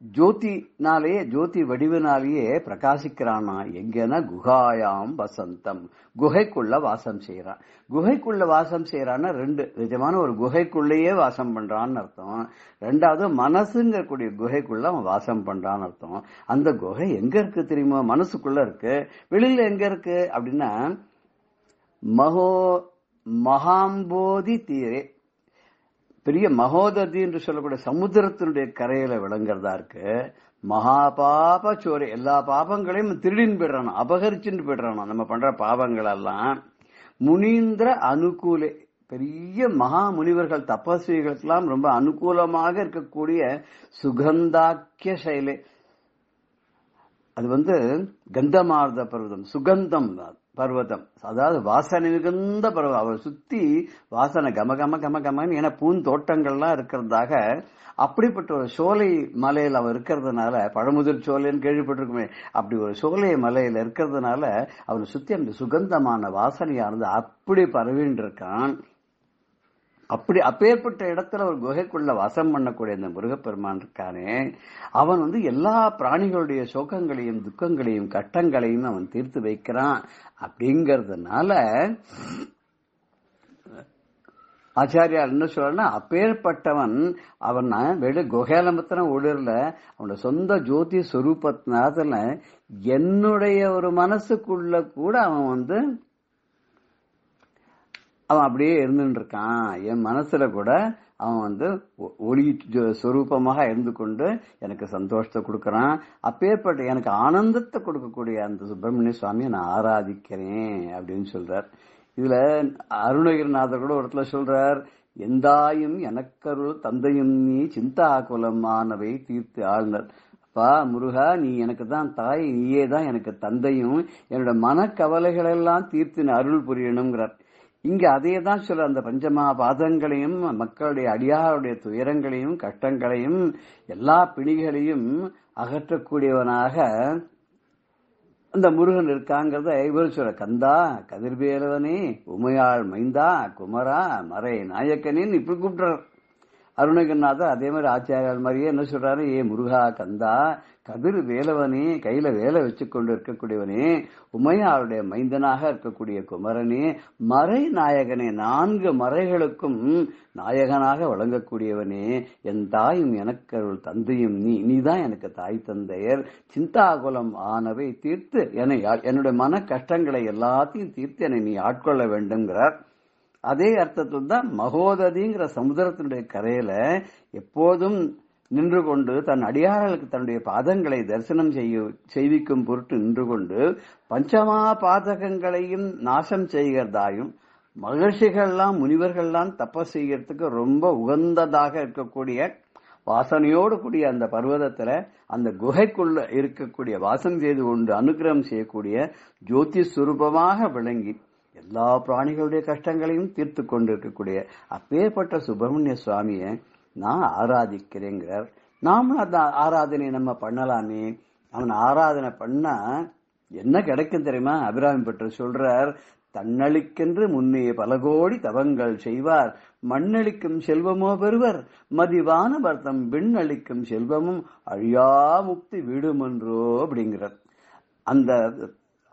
ஜோதினாலேயே ஜோதி வடிவினாலேயே பிரகாசிக்கிறானா. எங்கன்னா குஹாயாம் வசந்தம், குகைக்குள்ள வாசம் செய்யறான். குகைக்குள்ள வாசம் செய்யறான்னா ரெண்டு, நிஜமான ஒரு குகைக்குள்ளேயே வாசம் பண்றான்னு அர்த்தம். ரெண்டாவது மனசுங்கக்கூடிய குகைக்குள்ள அவன் வாசம் பண்றான்னு அர்த்தம். அந்த குகை எங்க இருக்கு தெரியுமா? மனசுக்குள்ள இருக்கு. வெளியில எங்க இருக்கு அப்படின்னா மகாம்போதி தீரே, பெரிய மகோததி என்று சொல்லக்கூடிய சமுத்திரத்தினுடைய கரையில விளங்குறதா இருக்கு. மகாபாப சோரை, எல்லா பாபங்களையும் திருடின்னு போயிடுறானோ, அபகரிச்சுட்டு போயிடுறானோ நம்ம பண்ற பாவங்கள் எல்லாம். முனீந்திர அனுகூலே, பெரிய மகா முனிவர்கள் தபஸ்விகளுக்கெல்லாம் ரொம்ப அனுகூலமாக இருக்கக்கூடிய சுகந்தாக்கிய சைலே, அது கந்தமார்த பர்வதம், சுகந்தம் பர்வதம், அதாவது வாசனை மிகுந்த பர்வதம். அவர் சுத்தி வாசனை கம கம கம கமன்னு, ஏன்னா பூந்தோட்டங்கள்லாம் இருக்கிறதாக அப்படிப்பட்ட ஒரு சோலை மலையில் அவர் இருக்கிறதுனால, பழமுதிர் சோலைன்னு கேள்விப்பட்டிருக்குமே, அப்படி ஒரு சோலை மலையில இருக்கிறதுனால அவரை சுத்தி அந்த சுகந்தமான வாசனையானது அப்படி பரவின்னு இருக்கான். அப்படி அப்பேற்பட்ட இடத்துல ஒரு குகைக்குள்ள வாசம் பண்ணக்கூடிய இந்த முருகப்பெருமான் இருக்கானே, அவன் எல்லா பிராணிகளுடைய சோகங்களையும் துக்கங்களையும் கட்டங்களையும் அவன் தீர்த்து வைக்கிறான். அப்படிங்கறதுனால ஆச்சாரியார் என்ன சொல்றா, அப்பேற்பட்டவன் அவன் வெளி குகையில மாத்திரம் ஓடிரல, அவனோட சொந்த ஜோதி சொரூபத்தினால என்னுடைய ஒரு மனசுக்குள்ள கூட அவன் அப்படியே இருந்துட்டு இருக்கான். என் மனசுல கூட அவன் ஒளி சொரூபமாக இருந்து கொண்டு எனக்கு சந்தோஷத்தை கொடுக்கறான். அப்பேற்பட்ட எனக்கு ஆனந்தத்தை கொடுக்கக்கூடிய அந்த சுப்பிரமணிய சுவாமியை நான் ஆராதிக்கிறேன் அப்படின்னு சொல்றார். இதுல அருணகிரிநாதர் கூட ஒரு இடத்துல சொல்றார், எந்தாயும் எனக்கருள் தந்தையும் நீ சிந்தா குலமானவை தீர்த்து ஆழ்னர். அப்பா முருகா, நீ எனக்கு தான் தாய், நீயே தான் எனக்கு தந்தையும், என்னோட மனக்கவலைகள் எல்லாம் தீர்த்து அருள் புரியணுங்கிறார். இங்க அதே தான் சொல்ற, அந்த பஞ்சமா பாதங்களையும் மக்களுடைய அடியாருடைய துயரங்களையும் கஷ்டங்களையும் எல்லா பிணிகளையும் அகற்றக்கூடியவனாக அந்த முருகன் இருக்காங்கிறத இவர் சொல்ற. கந்தா கதிர்வேலவனே உமையாள் மைந்தா குமரா மறை நாயக்கனின்னு இப்படி கூப்பிடுறார் அருணகிரிநாதர். அதே மாதிரி ஆச்சாரியால் மாதிரியே என்ன சொல்றாரு, ஏ முருகா கந்தா கதிர் வேலவனே, கையில வேலை வச்சு கொண்டு இருக்கக்கூடியவனே, உமையாளுடைய மைந்தனாக இருக்கக்கூடிய குமரனே, மறை நாயகனே, 4 மறைகளுக்கும் நாயகனாக வழங்கக்கூடியவனே, என் தாயும் எனக்கு தந்தையும் நீதான் எனக்கு தாய் தந்தையர், சிந்தாகுலம் ஆனவை தீர்த்து என்னுடைய மன கஷ்டங்களை எல்லாத்தையும் தீர்த்து என்னை நீ ஆட்கொள்ள வேண்டும்ங்கிறார். அதே அர்த்தத்தில் தான் மகோததிங்கிற சமுதிரத்தினுடைய கரையில எப்போதும் நின்று கொண்டு தன் அடியார்களுக்கு தன்னுடைய பாதங்களை தரிசனம் செய்விக்கும் பொருட்டு நின்று கொண்டு பஞ்சமா பாதகங்களையும் நாசம் செய்கிறதாயும் மகர்ஷிகள்லாம் முனிவர்கள்லாம் தபஸ் செய்யறதுக்கு ரொம்ப உகந்ததாக இருக்கக்கூடிய வாசனையோடு கூடிய அந்த பர்வதத்துல அந்த குகைக்குள்ள இருக்கக்கூடிய வாசம் செய்து கொண்டு அனுகிரகம் செய்யக்கூடிய ஜோதி சுரூபமாக விளங்கி எல்லா பிராணிகளுடைய கஷ்டங்களையும் தீர்த்து கொண்டு இருக்கக்கூடிய அப்பேற்பட்ட சுப்பிரமணிய சுவாமியை நான் ஆராதிக்கிறேங்கிறார். நாமளும் அந்த ஆராதனை நம்ம பண்ணலாமே. அவன் ஆராதனை பண்ணா என்ன கிடைக்கும் தெரியுமா? அபிராமி பற்று சொல்றார், தன்னளிக்கென்று முன்னே பல கோடி தவங்கள் செய்வார், மண்ணளிக்கும் செல்வமோ பெறுவர், மதிவான வர்த்தம் விண்ணளிக்கும் செல்வமும் அழியா முக்தி விடுமென்றோ அப்படிங்கிறார். அந்த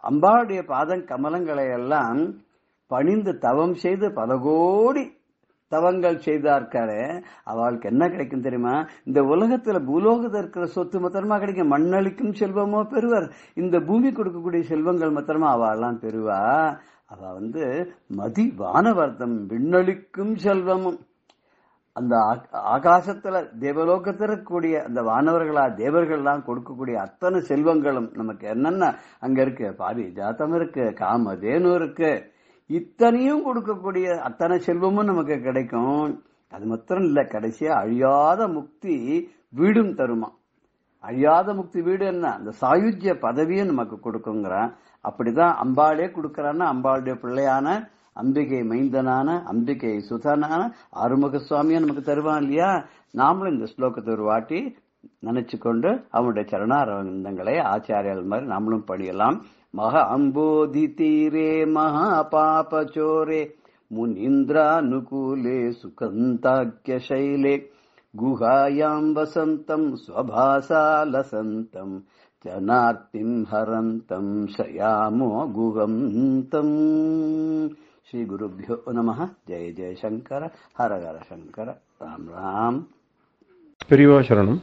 அம்பாளுடைய பாதம் கமலங்களை எல்லாம் பணிந்து தவம் செய்து பல கோடி தவங்கள் செய்தார்க்காரே, அவளுக்கு என்ன கிடைக்கும் தெரியுமா? இந்த உலகத்துல பூலோகத்தில் இருக்கிற சொத்து மாத்திரமா கிடைக்கும். மண்ணளிக்கும் செல்வமோ பெறுவர், இந்த பூமி கொடுக்கக்கூடிய செல்வங்கள் மாத்திரமா அவெல்லாம் பெறுவா. அவ மதி வானவர்த்தம் விண்ணளிக்கும் செல்வமும், அந்த ஆகாசத்துல தேவலோகத்துல கூடிய அந்த வானவர்களா தேவர்கள்லாம் கொடுக்கக்கூடிய அத்தனை செல்வங்களும் நமக்கு என்னென்ன அங்க இருக்கு, பாரிஜாத்தம் இருக்கு, காமதேனு இருக்கு, இத்தனையும் கொடுக்கக்கூடிய அத்தனை செல்வமும் நமக்கு கிடைக்கும். அது மாத்திரம் இல்ல, கடைசியா அழியாத முக்தி வீடும் தருமா. அழியாத முக்தி வீடு என்ன, அந்த சாயுஜ்ய பதவியும் நமக்கு கொடுக்குங்கிறான். அப்படிதான் அம்பாளே கொடுக்கறான்னா அம்பாளுடைய பிள்ளையான அம்பிகை மைந்தனான அம்பிகை சுதனான ஆறுமுக சுவாமியை நமக்கு தருவான் இல்லையா? நாமளும் இந்த ஸ்லோகத்தை ஒரு வாட்டி நினைச்சு கொண்டு அவனுடைய சரணாரவிந்தங்களை ஆச்சாரியால் மாதிரி நாமளும் படியலாம். மகா அம்போதி தீரே மகா பாபச்சோரே முனீந்திரானுகூலே சுகந்தாக்கிய சைலே குஹாயாம் வசந்தம் ஸ்வபாசாலசந்தம் ஜனார்த்திம் ஹரந்தம் சயாமோ குஹந்தம். ஸ்ரீ குருப்யோ நமः. ஜெய ஜெயசங்கர ஹர ஹர சங்கர. ராம் ராம். பெரியவா சரணம்.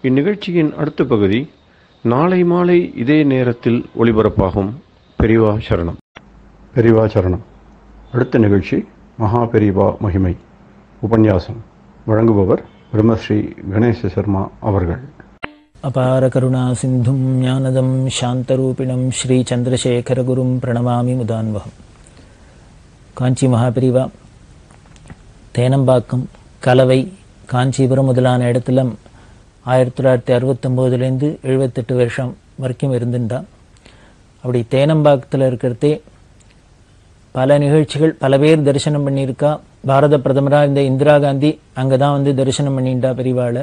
இந்நிகழ்ச்சியின் அடுத்த பகுதி நாளை மாலை இதே நேரத்தில் ஒளிபரப்பாகும். பெரியவா சரணம். பெரியவா சரணம். அடுத்த நிகழ்ச்சி மகா பெரியவா மகிமை உபன்யாசம். வழங்குபவர் பிரம்மஸ்ரீ கணேச சர்மா அவர்கள். அபார கருணா சிந்தும் ஞானதம் சாந்தரூபிணம் ஸ்ரீ சந்திரசேகர குரும் பிரணமாமி முதான்வகம். காஞ்சி மகாபிரிவா தேனம்பாக்கம், கலவை, காஞ்சிபுரம் முதலான இடத்துல 1969 78 வருஷம் வரைக்கும் இருந்துட்டா. அப்படி தேனம்பாக்கத்தில் இருக்கிறதே பல நிகழ்ச்சிகள், பல பேர் தரிசனம் பண்ணியிருக்கா. பாரத பிரதமராக இந்த இந்திரா காந்தி அங்கே தான் தரிசனம் பண்ணிட்டா பெரியவாளை.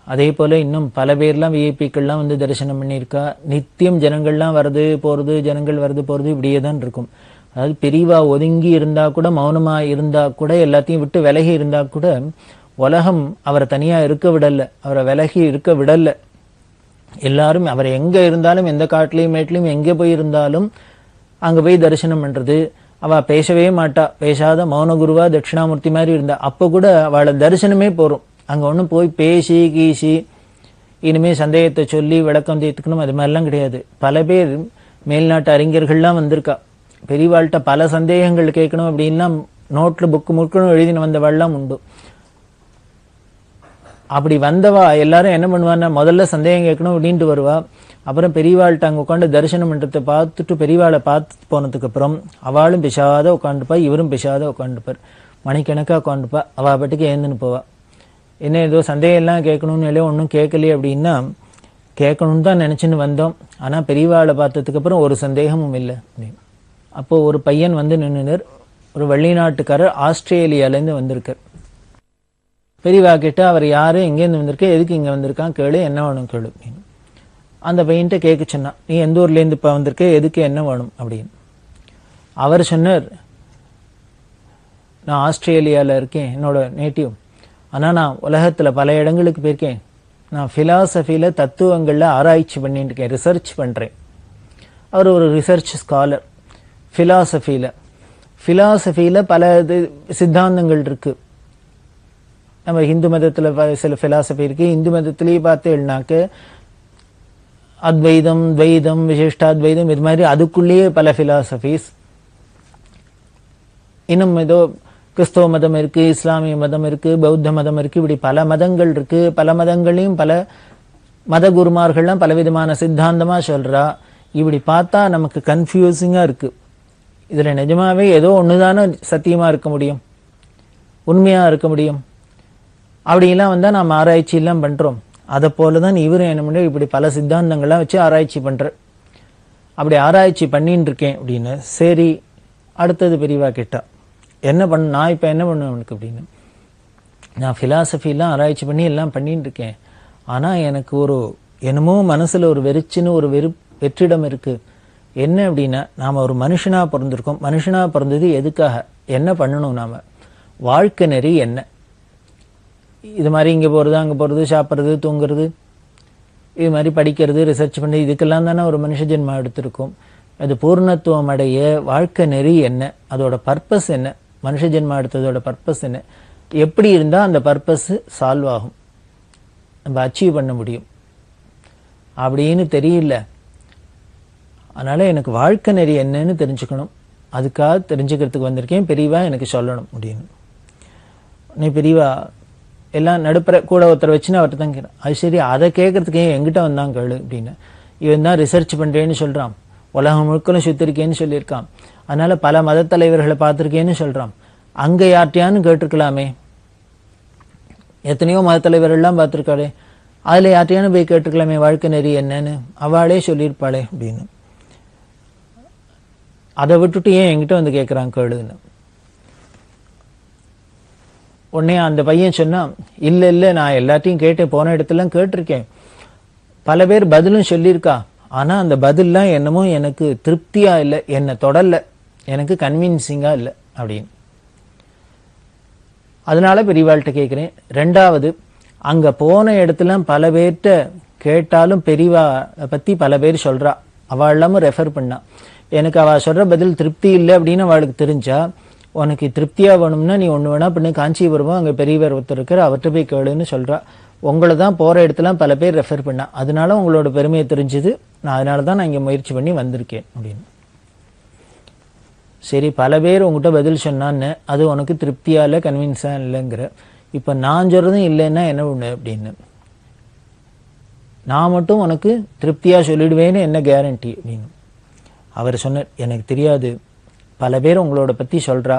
அதே போல இன்னும் பல பேர்லாம் விஐபிக்கள்லாம் தரிசனம் பண்ணியிருக்கா. நித்தியம் ஜனங்கள்லாம் வருது போறது, ஜனங்கள் வருது போறது, இப்படியே தான் இருக்கும். அதாவது பெரியவா ஒதுங்கி இருந்தா கூட, மௌனமா இருந்தா கூட, எல்லாத்தையும் விட்டு விலகி இருந்தா கூட உலகம் அவரை தனியா இருக்க விடல, அவரை விலகி இருக்க விடல. எல்லாரும் அவர் எங்க இருந்தாலும், எந்த காட்டிலையும் மேட்லையும் எங்கே போய் இருந்தாலும் அங்க போய் தரிசனம் பண்றது. அவ பேசவே மாட்டா, பேசாத மௌன குருவா தட்சிணாமூர்த்தி மாதிரி இருந்தா. அப்ப கூட அவளை தரிசனமே போறோம். அங்க ஒன்றும் போய் பேசி கீசி இனிமே சந்தேகத்தை சொல்லி விளக்கம் தீர்த்துக்கணும் அது மாதிரிலாம் கிடையாது. பல பேர் மேல்நாட்டு அறிஞர்கள்லாம் வந்திருக்கா. பெரியவாள்கிட்ட பல சந்தேகங்கள் கேட்கணும் அப்படின்னா நோட்ல புக்கு முழுக்கணும் எழுதின வந்தவாள்லாம் உண்டு. அப்படி வந்தவா எல்லாரும் என்ன பண்ணுவான்னா, முதல்ல சந்தேகம் கேட்கணும் அப்படின்ட்டு வருவா. அப்புறம் பெரியவாள்கிட்ட அங்கே உட்காந்து தரிசனம் பண்றதை பார்த்துட்டு பெரியவாளை பார்த்து போனதுக்கு அப்புறம் அவளும் பிசாத உட்காந்துப்பா, இவரும் பிசாத உட்காந்துப்பார். மணிக்கணக்காக உட்காந்துப்பா. அவ பாட்டுக்கு ஏந்துன்னு போவா. என்ன ஏதோ சந்தேகம் எல்லாம் கேட்கணும்னு இல்லையோ ஒன்றும் கேட்கலையே அப்படின்னா, கேட்கணும்னு தான் நினைச்சுன்னு வந்தோம். ஆனா பெரியவாளை பார்த்ததுக்கு அப்புறம் ஒரு சந்தேகமும் இல்லை. அப்போ ஒரு பையன் நின்றுனர். ஒரு வெளிநாட்டுக்காரர், ஆஸ்திரேலியாலேருந்து வந்திருக்கார். பெரியவா கிட்ட அவர் யாரு, எங்கேருந்து வந்திருக்க, எதுக்கு இங்க வந்திருக்கான் கேளு, என்ன வேணும் கேளு அப்படின்னு. அந்த பையன்கிட்ட கேட்க சொன்னா, நீ எந்த ஊர்லேருந்து இப்போ வந்திருக்க, எதுக்கு என்ன வேணும் அப்படின்னு. அவர் சொன்னார், நான் ஆஸ்திரேலியாவில் இருக்கேன், என்னோட நேட்டிவ். ஆனால் நான் உலகத்தில் பல இடங்களுக்கு போயிருக்கேன். நான் ஃபிலாசபியில் தத்துவங்களில் ஆராய்ச்சி பண்ணிட்டு இருக்கேன், ரிசர்ச் பண்ணுறேன். அவர் ஒரு ரிசர்ச் ஸ்காலர். ஃபிலாசபியில் பல சித்தாந்தங்கள் இருக்கு. நம்ம ஹிந்து மதத்தில் சில ஃபிலாசபி இருக்கு. இந்து மதத்திலேயே பார்த்தேன்னாக்க அத்வைதம், துவைதம், விசிஷ்டாத்வைதம், இது மாதிரி அதுக்குள்ளேயே பல ஃபிலாசபிஸ். இன்னும் ஏதோ கிறிஸ்தவ மதம் இருக்கு, இஸ்லாமிய மதம் இருக்கு, பௌத்த மதம் இருக்கு, இப்படி பல மதங்கள் இருக்கு. பல மதங்களையும் பல மத குருமார்கள்லாம் பலவிதமான சித்தாந்தமா சொல்றா. இப்படி பார்த்தா நமக்கு கன்ஃபியூசிங்கா இருக்கு. இதுல நிஜமாவே ஏதோ ஒண்ணுதானே சத்தியமா இருக்க முடியும், உண்மையா இருக்க முடியும். அப்படிலாம் வந்தா நாம் ஆராய்ச்சி எல்லாம் பண்றோம். அதை போலதான் இவரும் என்ன பண்ண இப்படி பல சித்தாந்தங்கள்லாம் வச்சு ஆராய்ச்சி பண்ற. அப்படி ஆராய்ச்சி பண்ணிட்டு இருக்கேன் அப்படின்னு. சரி, அடுத்தது பெரியவா கேட்டா என்ன பண்ண, நான் இப்ப என்ன பண்ணுவேன் உனக்கு அப்படின்னு. நான் பிலாசபிலாம் ஆராய்ச்சி பண்ணி எல்லாம் பண்ணிட்டு இருக்கேன். ஆனா எனக்கு ஒரு என்னமோ மனசுல ஒரு வெறிச்சின்னு ஒரு வெற்றிடம் இருக்கு. என்ன அப்படின்னா, நாம ஒரு மனுஷனா பிறந்திருக்கோம். மனுஷனா பிறந்தது எதுக்காக, என்ன பண்ணணும், நாம வாழ்க்கை நெறி என்ன? இது மாதிரி இங்க போறது அங்க போறது, சாப்பிட்றது, தூங்குறது, இது மாதிரி படிக்கிறது, ரிசர்ச் பண்ணி, இதுக்கெல்லாம் தானே ஒரு மனுஷ ஜென்மம் எடுத்திருக்கும். அது பூர்ணத்துவம் அடைய வாழ்க்கை நெறி என்ன, அதோட பர்பஸ் என்ன, மனுஷ ஜென்மம் எடுத்ததோட பர்பஸ் என்ன, எப்படி இருந்தா அந்த பர்பஸ் சால்வ் ஆகும், நம்ம அச்சீவ் பண்ண முடியும் அப்படின்னு தெரியல. அதனால எனக்கு வாழ்க்கை நெறி என்னன்னு தெரிஞ்சுக்கணும். அதுக்காக தெரிஞ்சுக்கிறதுக்கு வந்திருக்கேன், பெரியவா எனக்கு சொல்லணும் அப்படின்னு. நீ பெரியவா எல்லாம் நடுப்புற கூட ஒருத்தர் வச்சுன்னு அவர்கிட்ட தான் கேட்கிறேன். அது சரி, அதை கேட்கறதுக்கு ஏன் எங்கிட்ட வந்தான் கேளு அப்படின்னு. இவன் தான் ரிசர்ச் பண்றேன்னு சொல்றான், உலகம் முழுக்கலும் சுத்திருக்கேன்னு சொல்லியிருக்கான், அதனால பல மத தலைவர்களை பார்த்திருக்கேன்னு சொல்றான். அங்க யார்ட்டையான்னு கேட்டிருக்கலாமே, எத்தனையோ மத தலைவர்கள்லாம் பார்த்திருக்காளே, அதுல யார்ட்டையானு போய் கேட்டிருக்கலாமே வாழ்க்கை நெறி என்னன்னு, அவளே சொல்லியிருப்பாளே அப்படின்னு. அதை விட்டுட்டு ஏன் என்கிட்ட வந்து கேட்கிறான் கேளுன்னு. உடனே அந்த பையன் சொன்னா, இல்ல இல்ல, நான் எல்லாத்தையும் கேட்டேன், போன இடத்துல கேட்டிருக்கேன், பல பேர் பதிலும் சொல்லியிருக்கா, ஆனா அந்த பதில்லாம் என்னமோ எனக்கு திருப்தியா இல்லை, என்னை தொடரல, எனக்கு கன்வின்சிங்கா இல்லை அப்படின்னு. அதனால பெரியவாள்கிட்ட கேட்கிறேன். ரெண்டாவது, அங்க போன இடத்துல பல பேர்கிட்ட கேட்டாலும் பெரியவா பத்தி பல பேர் சொல்றா, அவள் இல்லாம ரெஃபர் பண்ணா. எனக்கு அவ சொல்ற பதில் திருப்தி இல்லை அப்படின்னு அவளுக்கு தெரிஞ்சா, உனக்கு திருப்தியா வேணும்னா நீ ஒண்ணு வேணா பண்ணு, காஞ்சிபுரமா அங்க பெரியவர் ஒருத்தர் இருக்கிற, அவர்கிட்ட போய் கேளுன்னு சொல்றா. உங்களை தான் போற இடத்துல பல பேர் ரெஃபர் பண்ணா, அதனால உங்களோட பெருமையை தெரிஞ்சது, நான் அதனாலதான் நான் இங்க முயற்சி பண்ணி வந்திருக்கேன் அப்படின்னு. சரி, பல பேர் உங்ககிட்ட பதில் சொன்னான்னு அது உனக்கு திருப்தியா இல்லை, கன்வின்ஸா இல்லைங்கிற. இப்ப நான் சொல்றதும் இல்லைன்னா என்ன ஒண்ணு அப்படின்னு. நான் மட்டும் உனக்கு திருப்தியா சொல்லிடுவேன்னு என்ன கேரண்டி அப்படின்னு. அவர் சொன்னார், எனக்கு தெரியாது, பல பேர் உங்களோட பத்தி சொல்றா,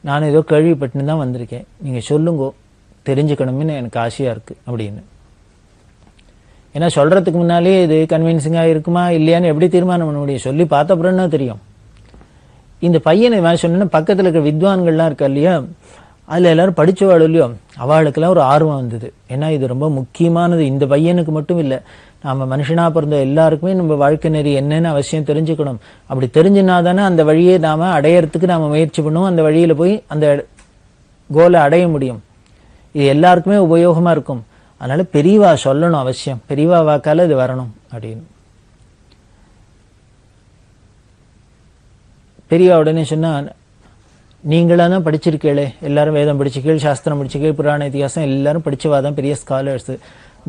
நான் ஏதோ கேள்விப்பட்டுன்னு தான் வந்திருக்கேன், நீங்க சொல்லுங்கோ, தெரிஞ்சுக்கணும்னு எனக்கு ஆசையா இருக்கு அப்படின்னு. ஏன்னா சொல்றதுக்கு முன்னாலே இது கன்வின்சிங்கா இருக்குமா இல்லையான்னு எப்படி தீர்மானம் பண்ண முடியும், சொல்லி பார்த்த அப்புறம் தான் தெரியும். இந்த பையனை சொன்னா பக்கத்துல இருக்கிற வித்வான்கள்லாம் இருக்கா இல்லையா, அதுல எல்லாரும் படிச்சவாள் இல்லையோ, அவளுக்கெல்லாம் ஒரு ஆர்வம் வந்தது. ஏன்னா இது ரொம்ப முக்கியமானது, இந்த பையனுக்கு மட்டும் இல்லை, நாம மனுஷனா பிறந்த எல்லாருக்குமே நம்ம வாழ்க்கை நெறி என்னன்னு அவசியம் தெரிஞ்சுக்கணும். அப்படி தெரிஞ்சுனாதானே அந்த வழியை நாம அடையறதுக்கு நாம முயற்சி பண்ணுவோம், அந்த வழியில போய் அந்த கோலை அடைய முடியும். இது எல்லாருக்குமே உபயோகமா இருக்கும். அதனால பெரியவா சொல்லணும் அவசியம், பெரியவா வாக்கால இது வரணும் அப்படின்னு. பெரியவா உடனே சொன்னா, நீங்களா தான் படிச்சிருக்கீங்களே, எல்லாரும் வேதம் படிச்சுக்கீள், சாஸ்திரம் படிச்சுக்கீள், புராண இதிகாசம் எல்லாரும் படிச்சவாதான் பெரிய ஸ்காலர்ஸ்,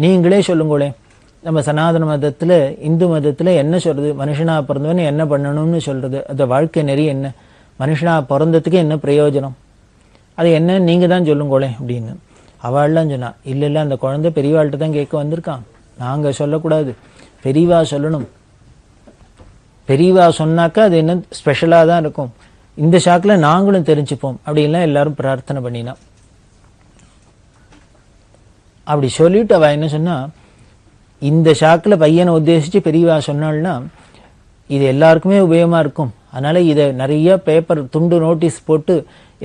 நீங்களே சொல்லுங்களே, நம்ம சனாதன மதத்துல இந்து மதத்துல என்ன சொல்றது, மனுஷனா பிறந்தவன் என்ன பண்ணணும்னு சொல்றது, அந்த வாழ்க்கை நெறி என்ன, மனுஷனா பிறந்ததுக்கு என்ன பிரயோஜனம், அது என்ன நீங்க தான் சொல்லுங்களே அப்படின்னு. அவள்லாம் சொன்னா, இல்ல இல்ல, அந்த குழந்தை பெரியவாள்கிட்ட தான் கேட்க வந்திருக்கான், நாங்க சொல்லக்கூடாது, பெரியவா சொல்லணும், பெரியவா சொன்னாக்கா அது என்ன ஸ்பெஷலா தான் இருக்கும், இந்த ஷாக்ல நாங்களும் தெரிஞ்சுப்போம் அப்படின்லாம் எல்லாரும் பிரார்த்தனை பண்ணினா. அப்படி சொல்லிட்டு அவ என்ன சொன்னா, இந்த ஷாக்ல பையனை உத்தேசிச்சு பெரியவா சொன்னாள்னா இது எல்லாருக்குமே உபயோகமா இருக்கும், அதனால இதை நிறைய பேப்பர் துண்டு நோட்டீஸ் போட்டு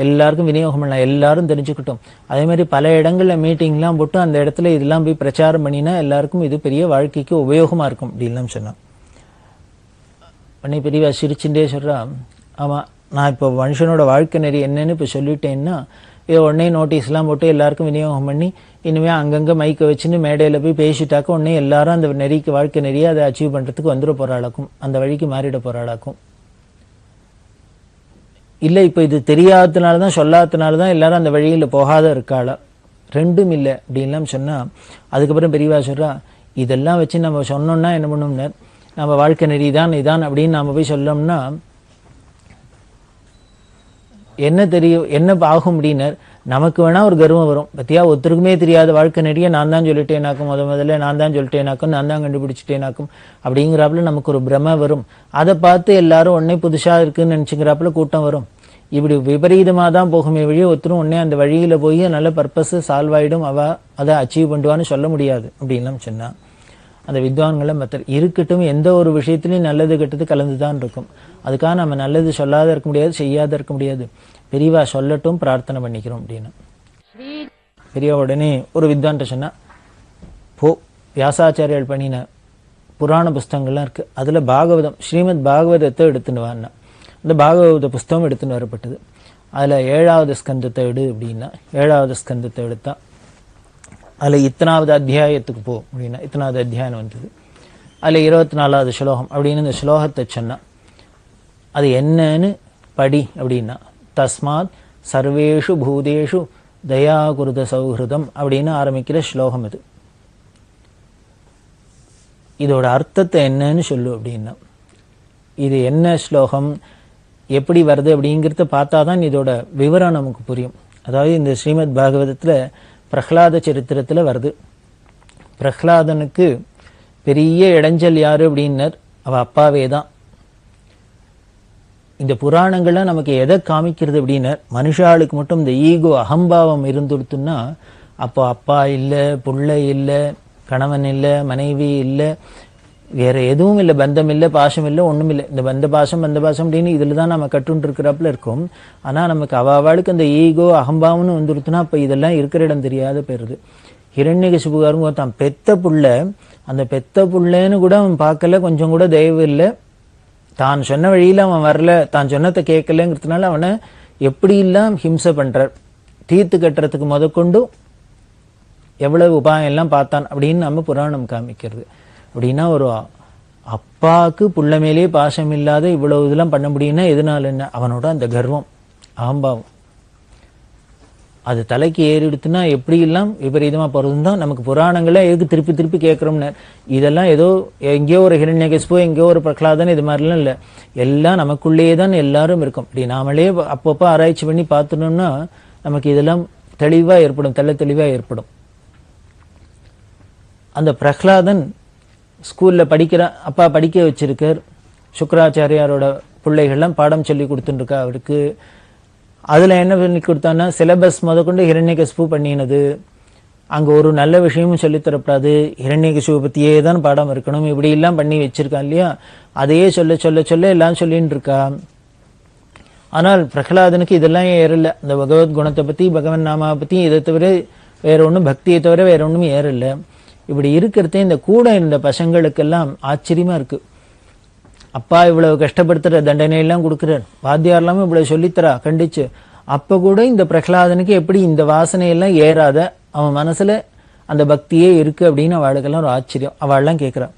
எல்லாருக்கும் விநியோகம் பண்ணலாம், எல்லாரும் தெரிஞ்சுக்கிட்டோம். அதே மாதிரி பல இடங்கள்ல மீட்டிங்லாம் போட்டு அந்த இடத்துல இதெல்லாம் போய் பிரச்சாரம் பண்ணினா எல்லாருக்கும் இது பெரிய வாழ்க்கைக்கு உபயோகமா இருக்கும் அப்படின்லாம் சொன்னான். உடனே பெரியவா சிரிச்சுட்டே சொல்றா, ஆமா, நான் இப்போ மனுஷனோட வாழ்க்கை நெறி என்னன்னு இப்போ சொல்லிட்டேன்னா, இதை உடனே நோட்டீஸ்லாம் போட்டு எல்லாருக்கும் விநியோகம் பண்ணி இனிமே அங்கங்க மைக்க வச்சுன்னு மேடையில போய் பேசிட்டாக்க உடனே எல்லாரும் அந்த நெறிக்கு வாழ்க்கை நெறியை அதை அச்சீவ் பண்றதுக்கு வந்துட போறாளாக்கும், அந்த வழிக்கு மாறிட போறாளாக்கும். இல்லை, இப்போ இது தெரியாததுனாலதான் சொல்லாததுனாலதான் எல்லாரும் அந்த வழியில போகாத இருக்காளா, ரெண்டும் இல்லை அப்படின்லாம் சொன்னா. அதுக்கப்புறம் பெரியவா சொல்றா, இதெல்லாம் வச்சு நம்ம சொன்னோம்னா என்ன பண்ணோம்னா, நம்ம வாழ்க்கை நெறி தான் இதான் அப்படின்னு நாம போய் சொல்லோம்னா என்ன தெரியும், என்ன ஆகும் அப்படின்னர், நமக்கு வேணா ஒரு கர்வம் வரும். பத்தியா ஒருத்தருக்குமே தெரியாத வாழ்க்கை நெறிய நான் தான் சொல்லிட்டேனாக்கும், முதல்ல நான் தான் சொல்லிட்டேனாக்கும், நான் தான் கண்டுபிடிச்சிட்டேனாக்கும் அப்படிங்கிறாப்புல நமக்கு ஒரு பிரம வரும். அதை பார்த்து எல்லாரும் உடனே புதுசா இருக்குன்னு நினைச்சுக்கிறாப்புல கூட்டம் வரும். இப்படி விபரீதமாக தான் போகுமே வழியே ஒருத்தரும் உடனே அந்த வழியில போய் நல்ல பர்பஸ் சால்வ் ஆயிடும், அவ அதை அச்சீவ் பண்ணுவான்னு சொல்ல முடியாது அப்படின்லாம் சொன்னா. அந்த வித்வான்களை மற்ற இருக்கட்டும், எந்த ஒரு விஷயத்திலையும் நல்லது கெட்டது கலந்துதான் இருக்கும். அதுக்காக நம்ம நல்லது சொல்லாத இருக்க முடியாது, செய்யாத இருக்க முடியாது. பெரியவா சொல்லட்டும், பிரார்த்தனை பண்ணிக்கிறோம் அப்படின்னு. பெரியவா உடனே ஒரு வித்வான்ட்ட சொன்னா, போ வியாசாச்சாரியர்கள் பண்ணின புராண புஸ்தகங்கள்லாம் இருக்கு, அதுல பாகவதம் ஸ்ரீமத் பாகவதத்தை எடுத்துன்னு வான்னா. அந்த பாகவத புஸ்தகம் எடுத்துன்னு வரப்பட்டது. அதுல 7வது ஸ்கந்தத்தை எடு அப்படின்னா 7வது ஸ்கந்தத்தை எடுத்தா அதுல இத்தனாவது அத்தியாயத்துக்கு போ அப்படின்னா இத்தனாவது அத்தியாயம் வந்தது. அதுல 24வது ஸ்லோகம் அப்படின்னு இந்த ஸ்லோகத்தை சொன்னா, அது என்னன்னு படி அப்படின்னா, தஸ்மாத் சர்வேஷு பூதேஷு தயாகுருத சௌஹிருதம் அப்படின்னு ஆரம்பிக்கிற ஸ்லோகம் இது. இதோட அர்த்தத்தை என்னன்னு சொல்லு அப்படின்னா, இது என்ன ஸ்லோகம், எப்படி வருது அப்படிங்கிறத பார்த்தாதான் இதோட விவரம் நமக்கு புரியும். அதாவது இந்த ஸ்ரீமத் பாகவதத்துல பிரஹ்லாத சரித்திரத்துல வருது. பிரஹ்லாதனுக்கு பெரிய இடைஞ்சல் யாரு அப்படின்னர், அவ அப்பாவே தான். இந்த புராணங்கள்லாம் நமக்கு எதை காமிக்கிறது அப்படின்னர், மனுஷாளுக்கு மட்டும் இந்த ஈகோ அகம்பாவம் இருந்துடுத்துன்னா, அப்போ அப்பா இல்லை, புள்ளை இல்லை, கணவன் இல்லை, மனைவி இல்லை, வேற எதுவும் இல்லை, பந்தம் இல்லை, பாசம் இல்லை, ஒண்ணும் இல்லை. இந்த பந்த பாசம் அப்படின்னு இதுல தான் நம்ம கட்டுண்டு இருக்கிறப்பல இருக்கும். ஆனா நமக்கு அவளுக்கு அந்த ஈகோ அகம்பாவம்னு வந்துருத்துனா அப்ப இதெல்லாம் இருக்கிற இடம் தெரியாத போயிருது. ஹிரண்யகசிபுகாரங்க தான் பெத்த புள்ள, அந்த பெத்த புள்ளன்னு கூட அவன் பார்க்கல, கொஞ்சம் கூட தயவு இல்லை, தான் சொன்ன வழியில அவன் வரல, தான் சொன்னதை கேட்கலங்கிறதுனால அவனை எப்படி எல்லாம் ஹிம்சை பண்றார், தீர்த்து கட்டுறதுக்கு முதற்கொண்டு எவ்வளவு உபாயம் எல்லாம் பார்த்தான் அப்படின்னு நம்ம புராணம் காமிக்கிறது. அப்படின்னா ஒரு அப்பாவுக்கு புள்ள மேலேயே பாசம் இல்லாத இவ்வளவு இதெல்லாம் பண்ண முடியும்னா எதனால என்ன, அவனோட அந்த கர்வம் அகம்பாவம் அது தலைக்கு ஏறிடுத்துனா எப்படி எல்லாம் விபரீதமா போறதுன்னு தான் நமக்கு புராணங்கள எதுக்கு திருப்பி திருப்பி கேட்கிறோம்னு. இதெல்லாம் ஏதோ எங்கேயோ ஒரு ஹிரண்யகசிபு, எங்கேயோ ஒரு பிரகலாதன், இது மாதிரிலாம் இல்லை, எல்லாம் நமக்குள்ளேயே தான் எல்லாரும் இருக்கும். இப்படி நாமளே அப்பப்போ ஆராய்ச்சி பண்ணி பார்த்துட்டோம்னா நமக்கு இதெல்லாம் தெளிவா ஏற்படும், தெளிவா ஏற்படும். அந்த பிரகலாதன் ஸ்கூல்ல படிக்கிற அப்பா படிக்க வச்சிருக்கார், சுக்கராச்சாரியாரோட பிள்ளைகள்லாம் பாடம் சொல்லி கொடுத்துருக்கா அவருக்கு. அதுல என்ன பண்ணி கொடுத்தான்னா, சிலபஸ் முதற்கொண்டு ஹிரண்யகசிபு பண்ணினது, அங்க ஒரு நல்ல விஷயமும் சொல்லித்தரப்படாது, ஹிரண்யகசிபு பத்தியே தான் பாடம் இருக்கணும், இப்படி எல்லாம் பண்ணி வச்சிருக்கான் இல்லையா. அதையே சொல்ல சொல்ல சொல்ல எல்லாம் சொல்லிட்டு இருக்கா. ஆனால் பிரகலாதனுக்கு இதெல்லாம் ஏறல, இந்த பகவத் குணத்தை பத்தி, பகவன் நாமாவை பத்தி, இதை தவிர வேற ஒன்றும், பக்தியை தவிர வேற ஒன்றும் ஏறல. இப்படி இருக்கிறதே இந்த கூட இருந்த பசங்களுக்கெல்லாம் ஆச்சரியமா இருக்கு. அப்பா இவ்வளவு கஷ்டப்படுத்துற தண்டனையெல்லாம் கொடுக்குறார், வாத்தியாரெல்லாமே இவ்வளவு சொல்லித்தரா கண்டிச்சு, அப்ப கூட இந்த பிரகலாதனுக்கு எப்படி இந்த வாசனையெல்லாம் ஏறாத, அவன் மனசுல அந்த பக்தியே இருக்கு அப்படின்னு அவளுக்கெல்லாம் ஒரு ஆச்சரியம். அவள்லாம் கேட்கிறான்,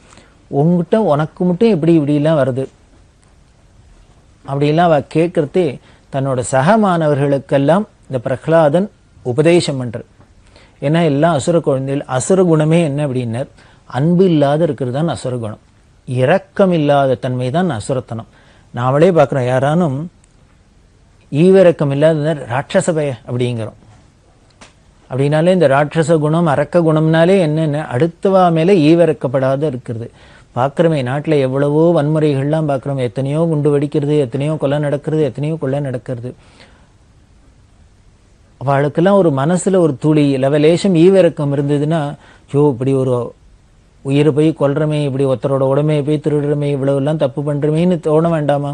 உங்ககிட்ட உனக்கு மட்டும் எப்படி இப்படி எல்லாம் வருது அப்படிலாம் அவ கேட்கறதே தன்னோட சக மாணவர்களுக்கெல்லாம் இந்த பிரகலாதன் உபதேசம் பண்ற. ஏன்னா எல்லாம் அசுர குழந்தைகள். அசுர குணமே என்ன அப்படின்னா, அன்பு இல்லாத இருக்கிறது தான் அசுர குணம், இரக்கம் இல்லாத தன்மை தான் அசுரத்தனம். நாமளே பார்க்கிறோம், யாரானும் ஈவிரக்கம் இல்லாத ராட்சச பய அப்படிங்கிறோம். அப்படின்னாலே இந்த ராட்சச குணம் அரக்க குணம்னாலே என்னென்ன, அடுத்தவா மேலே ஈவிரக்கப்படாத இருக்கிறது. பார்க்கிறோமே நாட்டில் எவ்வளவோ வன்முறைகள்லாம் பார்க்கிறோம், எத்தனையோ குண்டு வெடிக்கிறது, எத்தனையோ கொலை நடக்கிறது, எத்தனையோ கொள்ளை நடக்கிறது. அவளுக்கெல்லாம் ஒரு மனசுல ஒரு துளி லெவலேஷம் ஈவிரக்கம் இருந்ததுன்னா, ஐயோ இப்படி ஒரு உயிரை போய் கொல்றமே, இப்படி ஒருத்தரோட உடமையை போய் திருடுறமே, இவ்வளவு எல்லாம் தப்பு பண்றமேன்னு தோண வேண்டாமா?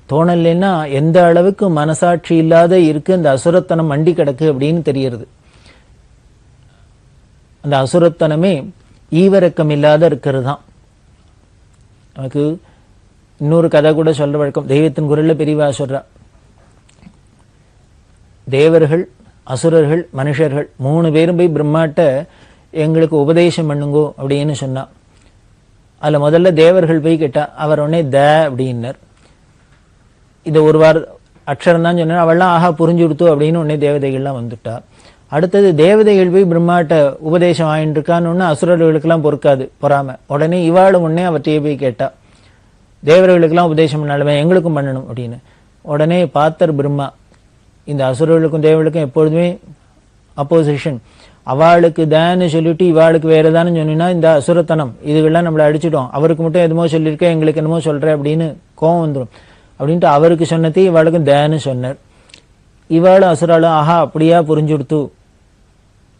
தோணலைன்னா எந்த அளவுக்கு மனசாட்சி இல்லாத இருக்கு, அந்த அசுரத்தனம் மண்டி கிடக்கு அப்படின்னு தெரியுது. அந்த அசுரத்தனமே ஈவிரக்கம் இல்லாத இருக்கிறது தான். நமக்கு இன்னொரு கதை கூட சொல்ற வழக்கம், தெய்வத்தின் குரல்ல பெரியவா சொல்றா, தேவர்கள், அசுரர்கள், மனுஷர்கள் 3 பேரும் போய் பிரம்மாட்ட எங்களுக்கு உபதேசம் பண்ணுங்கோ அப்படின்னு சொன்னா. அதுல முதல்ல தேவர்கள் போய் கேட்டா, அவர் உடனே த அப்படின்னார். இதை ஒரு அக்ஷரம் தான் சொன்னார், அவள்லாம் ஆஹா புரிஞ்சு கொடுத்தோம் அப்படின்னு உடனே தேவதைகள்லாம் வந்துட்டா. அடுத்தது தேவதைகள் போய் பிரம்மாட்ட உபதேசம் ஆயிட்டு இருக்கான்னு அசுரர்களுக்கெல்லாம் பொறுக்காது, பொறாம. உடனே இவாளும் உடனே அவற்றையே போய் கேட்டா, தேவர்களுக்கெல்லாம் உபதேசம் பண்ணாலுமே எங்களுக்கும் பண்ணணும் அப்படின்னு. உடனே பார்த்தர் பிரம்மா, இந்த அசுரர்களுக்கும் தேவர்களுக்கும் எப்பொழுதுமே அப்போசிஷன். அவளுக்கு தேன்னு சொல்லிட்டு இவாளுக்கு வேற தானே சொன்னா இந்த அசுரத்தனம், இதுகள்லாம் நம்மளை அடிச்சிட்டோம், அவருக்கு மட்டும் என்னமோ சொல்லியிருக்க எங்களுக்கு என்னமோ சொல்ற அப்படின்னு கோவம் வந்துடும். அப்படின்ட்டு அவருக்கு சொன்னதே இவாளுக்கும் தேன்னு சொன்னார். இவாளும் அசுராலும் ஆஹா அப்படியா புரிஞ்சுடுத்து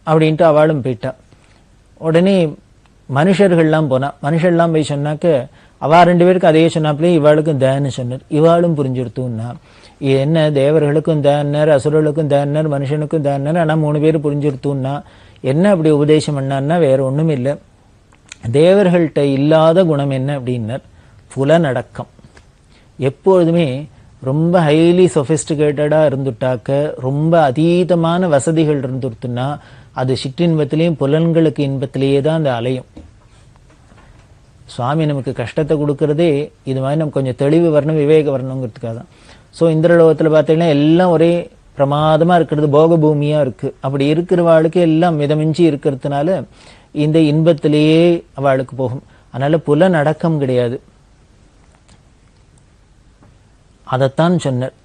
அப்படின்ட்டு அவளும் போயிட்டா. உடனே மனுஷர்கள்லாம் போனா, மனுஷர்லாம் போய் சொன்னாக்க அவா 2 பேருக்கு அதையே சொன்னாப்லே இவாளுக்கும் தேன்னு சொன்னார். இவாளும் புரிஞ்சுடுத்துன்னா இது என்ன தேவர்களுக்கும் தேன்னர், அசுரர்களுக்கும் தேன்னர், மனுஷனுக்கும் தேன்னர், ஆனா 3 பேர் புரிஞ்சுடுத்துன்னா என்ன அப்படி உபதேசம் பண்ணான்னா வேற ஒண்ணும் இல்லை. தேவர்கள்ட்ட இல்லாத குணம் என்ன அப்படின்னர் புலனடக்கம். எப்பொழுதுமே ரொம்ப ஹைலி சொபிஸ்டிகேட்டடா இருந்துட்டாக்க, ரொம்ப அதீதமான வசதிகள் இருந்துட்டுன்னா அது சிற்றின்பத்திலையும் புலன்களுக்கு இன்பத்திலேயே தான் அந்த அலையும். சுவாமி நமக்கு கஷ்டத்தை கொடுக்கறதே இது மாதிரி நமக்கு கொஞ்சம் தெளிவு வரணும், விவேக வரணுங்கிறதுக்காக தான். ஸோ இந்திரலோகத்தில் பார்த்தீங்கன்னா எல்லாம் ஒரே பிரமாதமா இருக்கிறது, போக பூமியா இருக்கு. அப்படி இருக்கிறவாளுக்கு எல்லாம் மிதமிஞ்சி இருக்கிறதுனால இந்த இன்பத்திலேயே அவளுக்கு போகும். அதனால புலனடக்கம் கிடையாது. அதைத்தான் சொன்னார்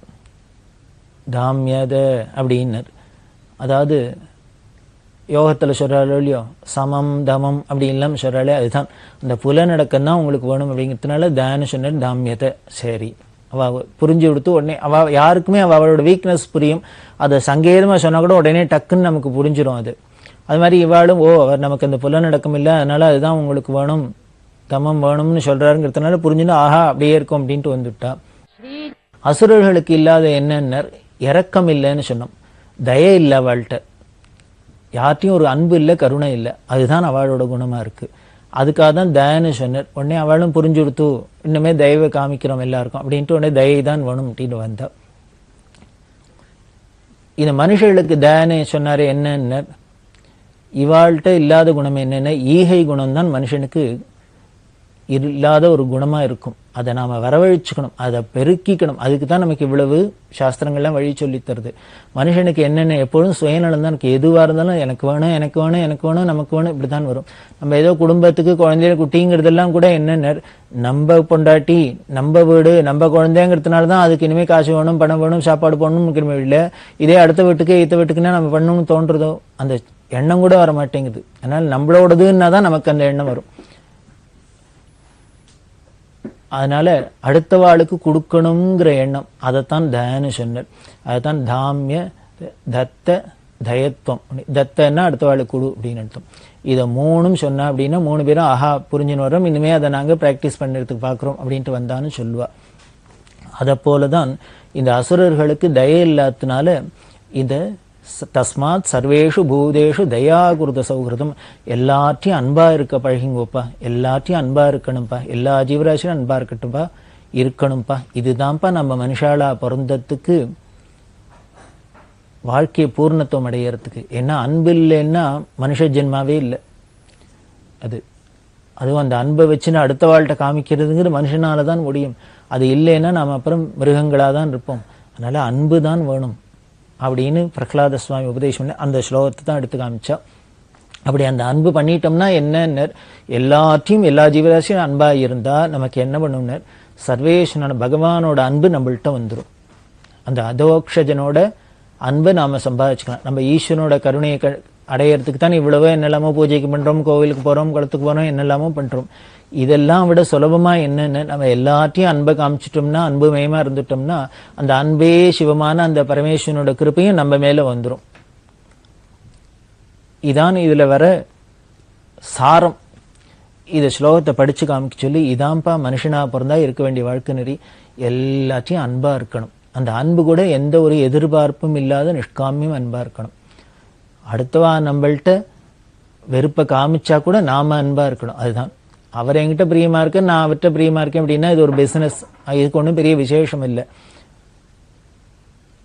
தாமியத அப்படின்னர். அதாவது யோகத்தில் சொல்றாளோ இல்லையோ சமம் தமம் அப்படின்லாம் சொல்றாளே, அதுதான் அந்த புலனடக்கம் தான் உங்களுக்கு வேணும் அப்படிங்கிறதுனால தான சொன்னார் தாமியத்தை. சரி, அவ புரிஞ்சு கொடுத்து உடனே அவ யாருக்குமே அவளோட வீக்னஸ் புரியும். அதை சங்கேதமா சொன்னா கூட உடனே டக்குன்னு நமக்கு புரிஞ்சிடும். அது மாதிரி இவாளும் அவர் நமக்கு அந்த புலனடக்கம் இல்லை, அதனால அதுதான் உங்களுக்கு வேணும், தமம் வேணும்னு சொல்றாருங்கிறதுனால புரிஞ்சுன்னு ஆஹா அப்படியே இருக்கும் அப்படின்ட்டு வந்துட்டா. அசுரர்களுக்கு இல்லாத என்னன்னர் இரக்கம் இல்லைன்னு சொன்னோம், தய இல்லை அவள்கிட்ட, யார்ட்டையும் ஒரு அன்பு இல்லை, கருணை இல்லை, அதுதான் அவளோட குணமா இருக்கு. அதுக்காக தான் தயன்னு சொன்னார். உடனே அவளும் புரிஞ்சு கொடுத்து இன்னுமே தயவை காமிக்கிறோம் எல்லாருக்கும் அப்படின்ட்டு உடனே தயை தான் வேணும் அப்படின்னு வந்தா. இந்த மனுஷர்களுக்கு தயன்னு சொன்னாரு என்னன்னர் இவாள்கிட்ட இல்லாத குணம் என்னென்ன ஈகை குணம் தான் மனுஷனுக்கு இல்லாத ஒரு குணமா இருக்கும். அதை நாம வரவழைச்சுக்கணும், அதை பெருக்கிக்கணும். அதுக்கு தான் நமக்கு இவ்வளவு சாஸ்திரங்கள்லாம் வழி சொல்லி தருது. மனுஷனுக்கு என்னென்ன எப்பொழுதும் சுயநலம் தான் இருக்கு. எதுவாக இருந்தாலும் எனக்கு வேணும் எனக்கு வேணும் எனக்கு வேணும் நமக்கு வேணும் இப்படித்தான் வரும். நம்ம ஏதோ குடும்பத்துக்கு குழந்தைய குட்டிங்கிறதெல்லாம் கூட என்னென்ன நம்ம பொண்டாட்டி நம்ம வீடு நம்ம குழந்தைங்கிறதுனால தான் அதுக்கு இனிமேல் காசு வேணும் பணம் வேணும் சாப்பாடு போடணும் இல்லை. இதே அடுத்த வீட்டுக்கு இத்த வீட்டுக்குன்னா நம்ம பண்ணணும்னு தோன்றதோ அந்த எண்ணம் கூட வர மாட்டேங்குது. அதனால நம்மளோடதுன்னா தான் நமக்கு அந்த எண்ணம் வரும். அதனால அடுத்த வாளுக்கு கொடுக்கணுங்கிற எண்ணம், அதைத்தான் தயன்னு சொன்னார். அதைத்தான் தாமிய தத்த தயத்துவம். தத்தன்னா அடுத்த வாளுக்கு கொடு அப்படின்னு அர்த்தம். இதை 3 சொன்னா அப்படின்னா 3 பேரும் ஆஹா புரிஞ்சுன்னு வரோம், இனிமே அதை நாங்கள் பிராக்டிஸ் பண்ணுறதுக்கு பார்க்குறோம் அப்படின்ட்டு வந்தான்னு சொல்லுவா. அதை போலதான் இந்த அசுரர்களுக்கு தய இல்லாததுனால இந்த தஸ்மாத் சர்வேஷு பூதேஷு தயாகுருத சௌகிருதம், எல்லாத்தையும் அன்பா இருக்க பழகிங்கோப்பா, எல்லாத்தையும் அன்பா இருக்கணும்ப்பா, எல்லா ஜீவராசியும் அன்பா இருக்கட்டும்பா இருக்கணும்ப்பா. இதுதான்ப்பா நம்ம மனுஷாலா பிறந்ததுக்கு வாழ்க்கையை பூர்ணத்துவம் அடையறதுக்கு. ஏன்னா அன்பு இல்லைன்னா மனுஷ ஜென்மாவே இல்லை. அதுவும் அந்த அன்பை வச்சுன்னு அடுத்த வாழ்கிட்ட காமிக்கிறதுங்கிற மனுஷனால தான் முடியும். அது இல்லைன்னா நாம் அப்புறம் மிருகங்களாக தான் இருப்போம். அதனால அன்பு தான் வேணும் அப்படின்னு பிரகலாத சுவாமி உபதேசம் பண்ணி அந்த ஸ்லோகத்தை தான் எடுத்து காமிச்சா. அப்படி அந்த அன்பு பண்ணிட்டோம்னா என்ன, எல்லாத்தையும் எல்லா ஜீவராசியும் அன்பா இருந்தா நமக்கு என்ன பண்ணும்னர் சர்வேஸ்வரன பகவானோட அன்பு நம்மள்கிட்ட வந்துடும். அந்த அதோக்ஷஜனோட அன்பை நாம சம்பாதிச்சுக்கலாம். நம்ம ஈஸ்வரனோட கருணையை அடையறதுக்கு தான் இவ்வளவோ என்னெல்லாமோ பூஜைக்கு பண்றோம், கோவிலுக்கு போறோம், குளத்துக்கு போறோம், என்னெல்லாமோ பண்றோம். இதெல்லாம் விட சுலபமா என்னென்ன நம்ம எல்லாத்தையும் அன்பை காமிச்சிட்டோம்னா அன்பு மயமா இருந்துட்டோம்னா அந்த அன்பே சிவமான அந்த பரமேஸ்வரனோட கிருப்பையும் நம்ம மேல வந்துடும். இதான் இதுல வர சாரம். இத ஸ்லோகத்தை படிச்சு காமிக்க சொல்லி இதான்ப்பா மனுஷனா பிறந்தா இருக்க வேண்டிய வாழ்க்கை நெறி, எல்லாத்தையும் அன்பா இருக்கணும். அந்த அன்பு கூட எந்த ஒரு எதிர்பார்ப்பும் இல்லாத நிஷ்காமியம் அன்பா இருக்கணும். அடுத்தவா நம்மள்கிட்ட வெறுப்பை காமிச்சா கூட நாம அன்பா இருக்கணும். அதுதான் அவர் என்கிட்ட பிரியமா இருக்க நான் அவர்கிட்ட பிரியமா இருக்கேன் அப்படின்னா இது ஒரு பிசினஸ், இதுக்கு ஒன்றும் பெரிய விசேஷம் இல்லை.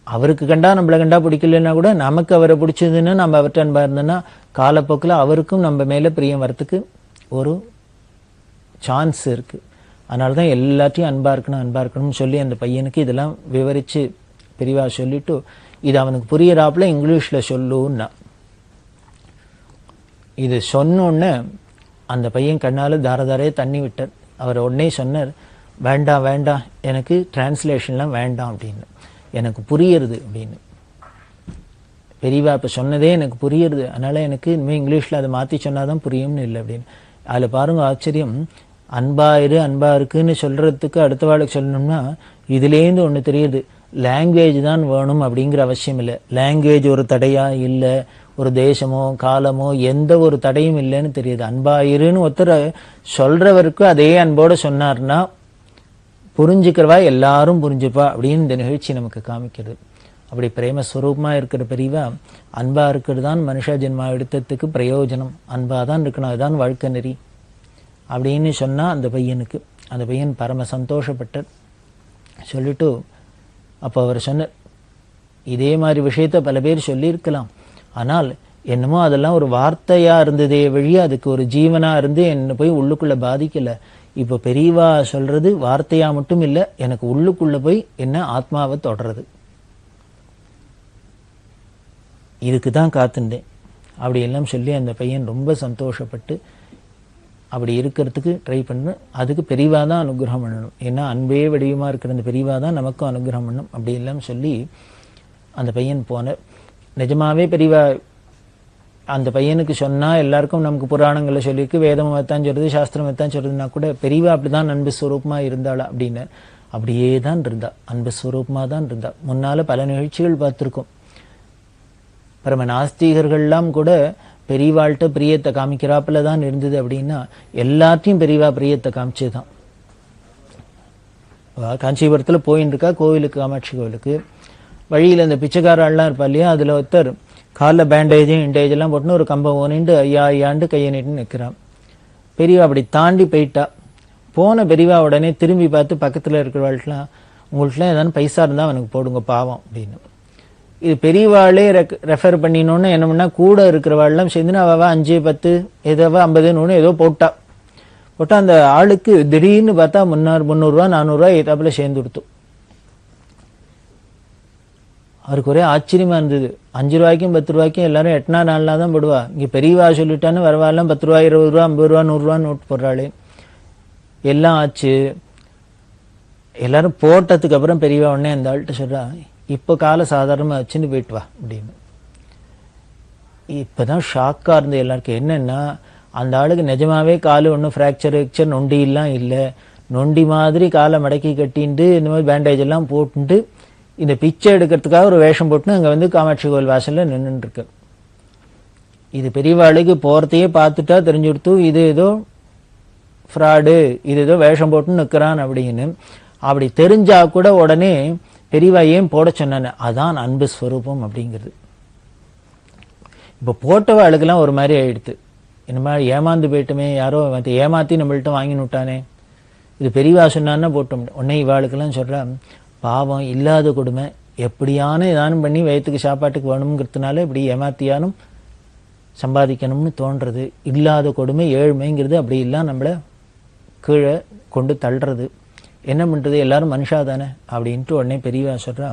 அவருக்கு கண்டா நம்மளை கண்டா பிடிக்கலன்னா கூட நமக்கு அவரை பிடிச்சதுன்னா நம்ம அவர்கிட்ட அன்பா இருந்தோம்னா காலப்போக்கில் அவருக்கும் நம்ம மேல பிரியம் வரத்துக்கு ஒரு சான்ஸ் இருக்கு. அதனாலதான் எல்லாத்தையும் அன்பா இருக்கணும்னு சொல்லி அந்த பையனுக்கு இதெல்லாம் விவரிச்சு பெரியவா சொல்லிட்டு இது அவனுக்கு புரியறாப்புல இங்கிலீஷ்ல சொல்லுன்னா இது சொன்னோன்னு அந்த பையன் கண்ணால தாரதாரையே தண்ணி விட்டார். அவர் உடனே சொன்னார் வேண்டாம் வேண்டாம் எனக்கு டிரான்ஸ்லேஷன்லாம் வேண்டாம் அப்படின்னு, எனக்கு புரியுறது அப்படின்னு. பெரியவா இப்போ சொன்னதே எனக்கு புரியுறது, அதனால எனக்கு இனிமேல் இங்கிலீஷில் அதை மாற்றி சொன்னாதான் புரியும்னு இல்லை அப்படின்னு. அதில் பாருங்க ஆச்சரியம், அன்பா இருக்குன்னு சொல்றதுக்கு அடுத்த வாழ்க்கை சொல்லணும்னா இதுலேருந்து ஒன்று தெரியுது, லாங்குவேஜ் தான் வேணும் அப்படிங்கிற அவசியம் இல்லை. லாங்குவேஜ் ஒரு தடையா இல்லை, ஒரு தேசமோ காலமோ எந்த ஒரு தடையும் இல்லைன்னு தெரியுது. அன்பாயிருன்னு ஒருத்தர் சொல்றவருக்கு அதே அன்போடு சொன்னார்னா புரிஞ்சுக்கிறவா எல்லாரும் புரிஞ்சுப்பா அப்படின்னு இந்த நிகழ்ச்சி நமக்கு காமிக்கிறது. அப்படி பிரேமஸ்வரூபமா இருக்கிற பெரியவா அன்பா இருக்கிறது தான் மனுஷ ஜென்மா எடுத்ததுக்கு பிரயோஜனம், அன்பா தான் இருக்கணும், அதுதான் வாழ்க்கை நெறி அப்படின்னு சொன்னா அந்த பையன் பரம சந்தோஷப்பட்டார். சொல்லிட்டு அப்போ அவர் சொன்னார், இதே மாதிரி விஷயத்த பல பேர் சொல்லியிருக்கலாம், ஆனால் என்னமோ அதெல்லாம் ஒரு வார்த்தையா இருந்ததே வழியா அதுக்கு ஒரு ஜீவனா இருந்து என்ன போய் உள்ளுக்குள்ள பாதிக்கல. இப்போ பெரியவா சொல்றது வார்த்தையா மட்டும் இல்லை, எனக்கு உள்ளுக்குள்ள போய் என்ன ஆத்மாவை தொடறது, இதுக்கு தான் காத்துட்டேன் அப்படி எல்லாம் சொல்லி அந்த பையன் ரொம்ப சந்தோஷப்பட்டு அப்படி இருக்கிறதுக்கு ட்ரை பண்ணணும். அதுக்கு பெரியவா தான் அனுகிரகம் பண்ணணும், ஏன்னா அன்பே வடிவமா இருக்கிற அந்த பெரியவா தான் நமக்கும் அனுகிரகம் பண்ணணும் அப்படி எல்லாம் சொல்லி அந்த பையன் போன. நிஜமாவே பெரியவா அந்த பையனுக்கு சொன்னா எல்லாருக்கும் நமக்கு புராணங்களை சொல்லியிருக்கு, வேதம் தான் சொல்றது, சாஸ்திரம் தான் சொல்றதுன்னா கூட பெரியவா அப்படிதான் அன்பு ஸ்வரூபமா இருந்தாளா அப்படின்னு அப்படியே தான் இருந்தா, அன்பு ஸ்வரூபமா தான் இருந்தா. முன்னால பல நிகழ்ச்சிகள் பார்த்திருக்கோம், பரம நாஸ்திகர்கள்லாம் கூட பெரியவாள்கிட்ட பிரியத்தை காமிக்கிறாப்புல தான் இருந்தது அப்படின்னா எல்லாத்தையும் பெரியவா பிரியத்தை காமிச்சதுதான். காஞ்சிபுரத்தில் போயின்னு இருக்கா கோவிலுக்கு, காமாட்சி கோவிலுக்கு, வழியில் இந்த பிச்சைக்காரெல்லாம் இருப்பா இல்லையா, அதில் ஒருத்தர் காலில் பேண்டேஜும் இண்டேஜ் எல்லாம் போட்டுன்னு ஒரு கம்பம் ஓனிண்டு ஐயாண்டு கையை நீட்டுன்னு நிற்கிறான். பெரியவா அப்படி தாண்டி போயிட்டா. போன பெரியவா உடனே திரும்பி பார்த்து பக்கத்தில் இருக்கிறவாள்லாம், உங்கள்கிட்டலாம் ஏதாவது பைசா இருந்தால் அவனுக்கு போடுங்க பாவம் அப்படின்னு. இது பெரியவாளே ரெஃபர் பண்ணினோன்னு என்ன பண்ணா, கூட இருக்கிறவாள்லாம் சேர்ந்துன்னு அவ 5, 10 ஏதோ 50 ஏதோ போட்டா அந்த ஆளுக்கு திடீர்னு பார்த்தா 300 ரூபா 400 ரூபா ஏதாப்புல சேர்ந்து கொடுத்தோம். அவருக்கு ஒரே ஆச்சரியமா இருந்தது. 5 ரூபாய்க்கும் 10 ரூபாய்க்கும் எல்லாரும் 8 4 தான் போடுவா, இங்க பெரியவா சொல்லிட்டான்னு வரவாலாம் 10 ரூபா 20 ரூபா 50 ரூபா 100 ரூபா நோட்டு போடுறாளே. எல்லாம் ஆச்சு, எல்லாரும் போட்டதுக்கு அப்புறம் பெரியவா உடனே அந்த ஆள்கிட்ட சொல்றா, இப்போ காலை சாதாரணமாக வச்சுன்னு போயிட்டு வா அப்படின்னு. இப்போதான் ஷாக்கா இருந்தது எல்லாருக்கும். என்னன்னா அந்த ஆளுக்கு நிஜமாவே காலு ஒன்றும் ஃப்ராக்சர் நொண்டியெல்லாம் இல்லை, நொண்டி மாதிரி காலை மடக்கி கட்டின்ட்டு இந்த மாதிரி பேண்டேஜ் எல்லாம் போட்டுட்டு இந்த பிச்சை எடுக்கிறதுக்காக ஒரு வேஷம் போட்டுன்னு அங்கே வந்து காமாட்சி கோவில் வாசலில் நின்றுட்டு இருக்கு. இது பெரியவாளுக்கு போகிறதையே பார்த்துட்டா தெரிஞ்சு கொடுத்து இது ஏதோ ஃப்ராடு, இது ஏதோ வேஷம் போட்டுன்னு நிற்கிறான் அப்படின்னு. அப்படி தெரிஞ்சா கூட உடனே பெரியவா ஏன் போட சொன்ன, அதான் அன்பு ஸ்வரூபம் அப்படிங்கிறது. இப்போ போட்டவாளுக்கெல்லாம் ஒரு மாதிரி ஆயிடுத்து, இந்த மாதிரி ஏமாந்து போயிட்டுமே, யாரோ ஏமாத்தி நம்மள்ட்ட வாங்கி விட்டானே, இது பெரியவா சொன்னான்னா போட்டோம். உடனே இவாளுக்கெல்லாம் சொல்றா, பாவம் இல்லாத கொடுமை, எப்படியானு ஏதானும் பண்ணி வயிற்றுக்கு சாப்பாட்டுக்கு வேணுங்கிறதுனால இப்படி ஏமாத்தியானும் சம்பாதிக்கணும்னு தோன்றது. இல்லாத கொடுமை ஏழ்மைங்கிறது அப்படி எல்லாம் நம்மளை கீழே கொண்டு தள்ளுறது. என்ன பண்றது, எல்லாரும் மனுஷா தானே அப்படின்ட்டு உடனே பெரியவா சொல்றா,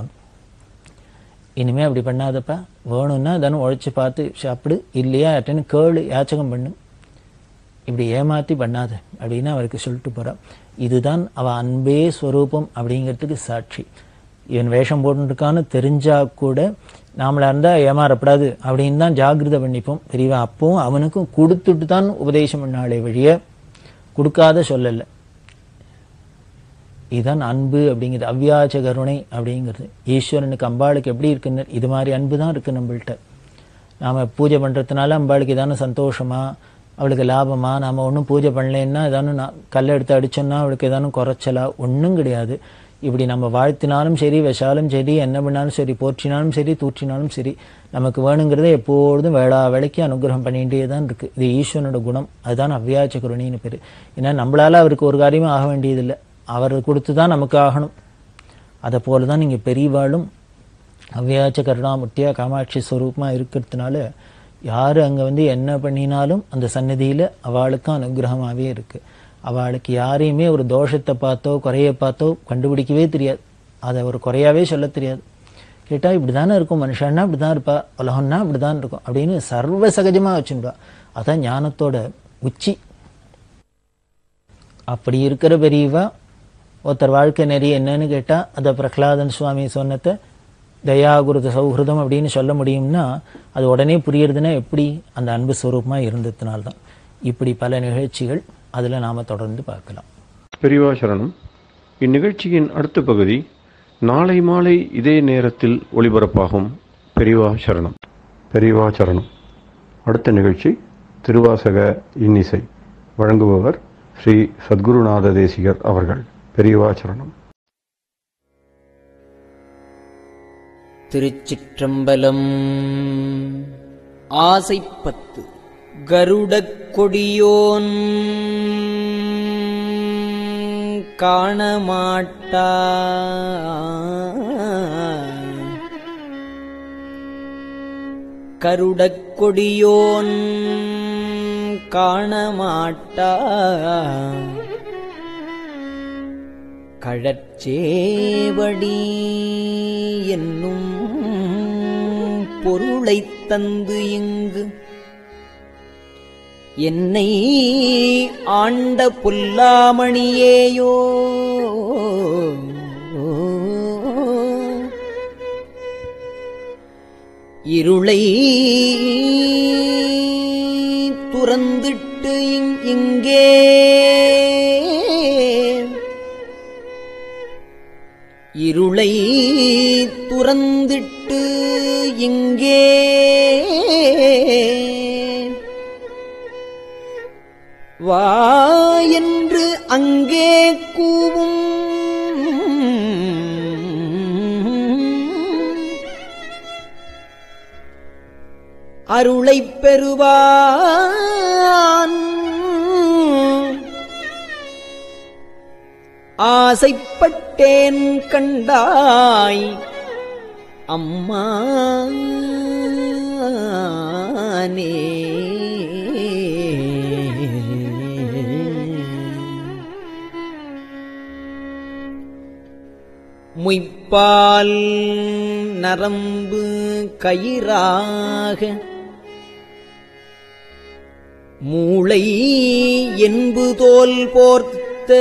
இனிமே அப்படி பண்ணாதப்பா, வேணும்னா தானே உழைச்சி பார்த்து சாப்பிடு, இல்லையா யார்ட்டன்னு கேளு, யாச்சகம் பண்ணு, இப்படி ஏமாத்தி பண்ணாத அப்படின்னு அவருக்கு சொல்லிட்டு போறா. இதுதான் அவ அன்பே ஸ்வரூபம் அப்படிங்கிறதுக்கு சாட்சி. இவன் வேஷம் போட்டுருக்கான்னு தெரிஞ்சா கூட நாமளா இருந்தா ஏமாறப்படாது அப்படின்னு தான் ஜாகிரதை பண்ணிப்போம். பெரியவா அப்பவும் அவனுக்கும் கொடுத்துட்டு தான் உபதேசம் பண்ணாலே வழிய கொடுக்காத சொல்லலை. இதுதான் அன்பு அப்படிங்கிறது, அவ்வியாச்ச கருணை அப்படிங்கிறது. ஈஸ்வரனுக்கு அம்பாளுக்கு எப்படி இருக்குன்னு இது மாதிரி அன்பு தான் இருக்கு நம்மள்கிட்ட. நாம பூஜை பண்றதுனால அம்பாளுக்கு ஏதானு சந்தோஷமா, அவளுக்கு லாபமா, நாம ஒன்றும் பூஜை பண்ணலன்னா ஏதானு கல்லை எடுத்து அடிச்சோம்னா அவளுக்கு ஏதானும் குறைச்சலா, ஒன்றும் கிடையாது. இப்படி நம்ம வாழ்த்தினாலும் சரி, விஷாலும் சரி, என்ன பண்ணாலும் சரி, போற்றினாலும் சரி, தூற்றினாலும் சரி, நமக்கு வேணுங்கிறத எப்பொழுதும் வேளா வேலைக்கு அனுகிரகம் பண்ணிகிட்டே தான் இருக்கு. இது ஈஸ்வரனோட குணம், அதுதான் அவ்வியாச்ச கருணைன்னு பேரு. ஏன்னா நம்மளால அவருக்கு ஒரு காரியமும் ஆக வேண்டியதில்லை, அவர் கொடுத்து தான் நமக்கு ஆகணும். அதை போல தான் நீங்கள் பெரியவாளும் அவ்வியாச்ச கருணாமூர்த்தியா காமாட்சி ஸ்வரூபமா இருக்கிறதுனால யார் அங்கே வந்து என்ன பண்ணினாலும் அந்த சந்நிதியில் அவளுக்கும் அனுகிரகமாகவே இருக்கு. அவளுக்கு யாரையுமே ஒரு தோஷத்தை பார்த்தோ குறைய பார்த்தோ கண்டுபிடிக்கவே தெரியாது, அதை ஒரு குறையாவே சொல்ல தெரியாது. கேட்டால் இப்படி தானே இருக்கும், மனுஷன்னா இப்படி தான் இருப்பா, உலகம்னா இப்படி தான் இருக்கும் அப்படின்னு சர்வ சகஜமாக வச்சுருப்பா. அதான் ஞானத்தோட உச்சி. அப்படி இருக்கிற பெரியவா ஒருத்தர் வாழ்க்கை நெறி என்னன்னு கேட்டால் அதை பிரகலாதன் சுவாமி சொன்னதை தயாகுருத சௌஹிருதம் அப்படின்னு சொல்ல முடியும்னா அது உடனே புரியறதுன்னா எப்படி அந்த அன்பு ஸ்வரூபமாக இருந்ததுனால்தான். இப்படி பல நிகழ்ச்சிகள் அதில் நாம் தொடர்ந்து பார்க்கலாம். பெரியவா சரணம். இந்நிகழ்ச்சியின் அடுத்த பகுதி நாளை மாலை இதே நேரத்தில் ஒளிபரப்பாகும். பெரியவா சரணம். பெரியவா சரணம். அடுத்த நிகழ்ச்சி திருவாசக இன்னிசை. வழங்குபவர் ஸ்ரீ சத்குருநாத தேசிகர் அவர்கள். பெரியவா சரணம். திருச்சிற்றம்பலம். ஆசைப்பத்து கருடக் கொடியோன் காணமாட்டா கருடக் கொடியோன் காணமாட்டா கழற்சேவடி என்னும் பொருளைத் தந்து இங்கு என்னை ஆண்ட புல்லாமணியேயோ இருளை துறந்திட்டு இங்கே இருளை துறந்திட்டு இங்கே வா என்று அங்கே கூவும் அருளைப் பெறுவான் ஆசைப்பட்டேன் கண்டாய் அம்மானே. முய்ப்பால் நரம்பு கயிறாக மூளை என்பு தோல் போர்த்த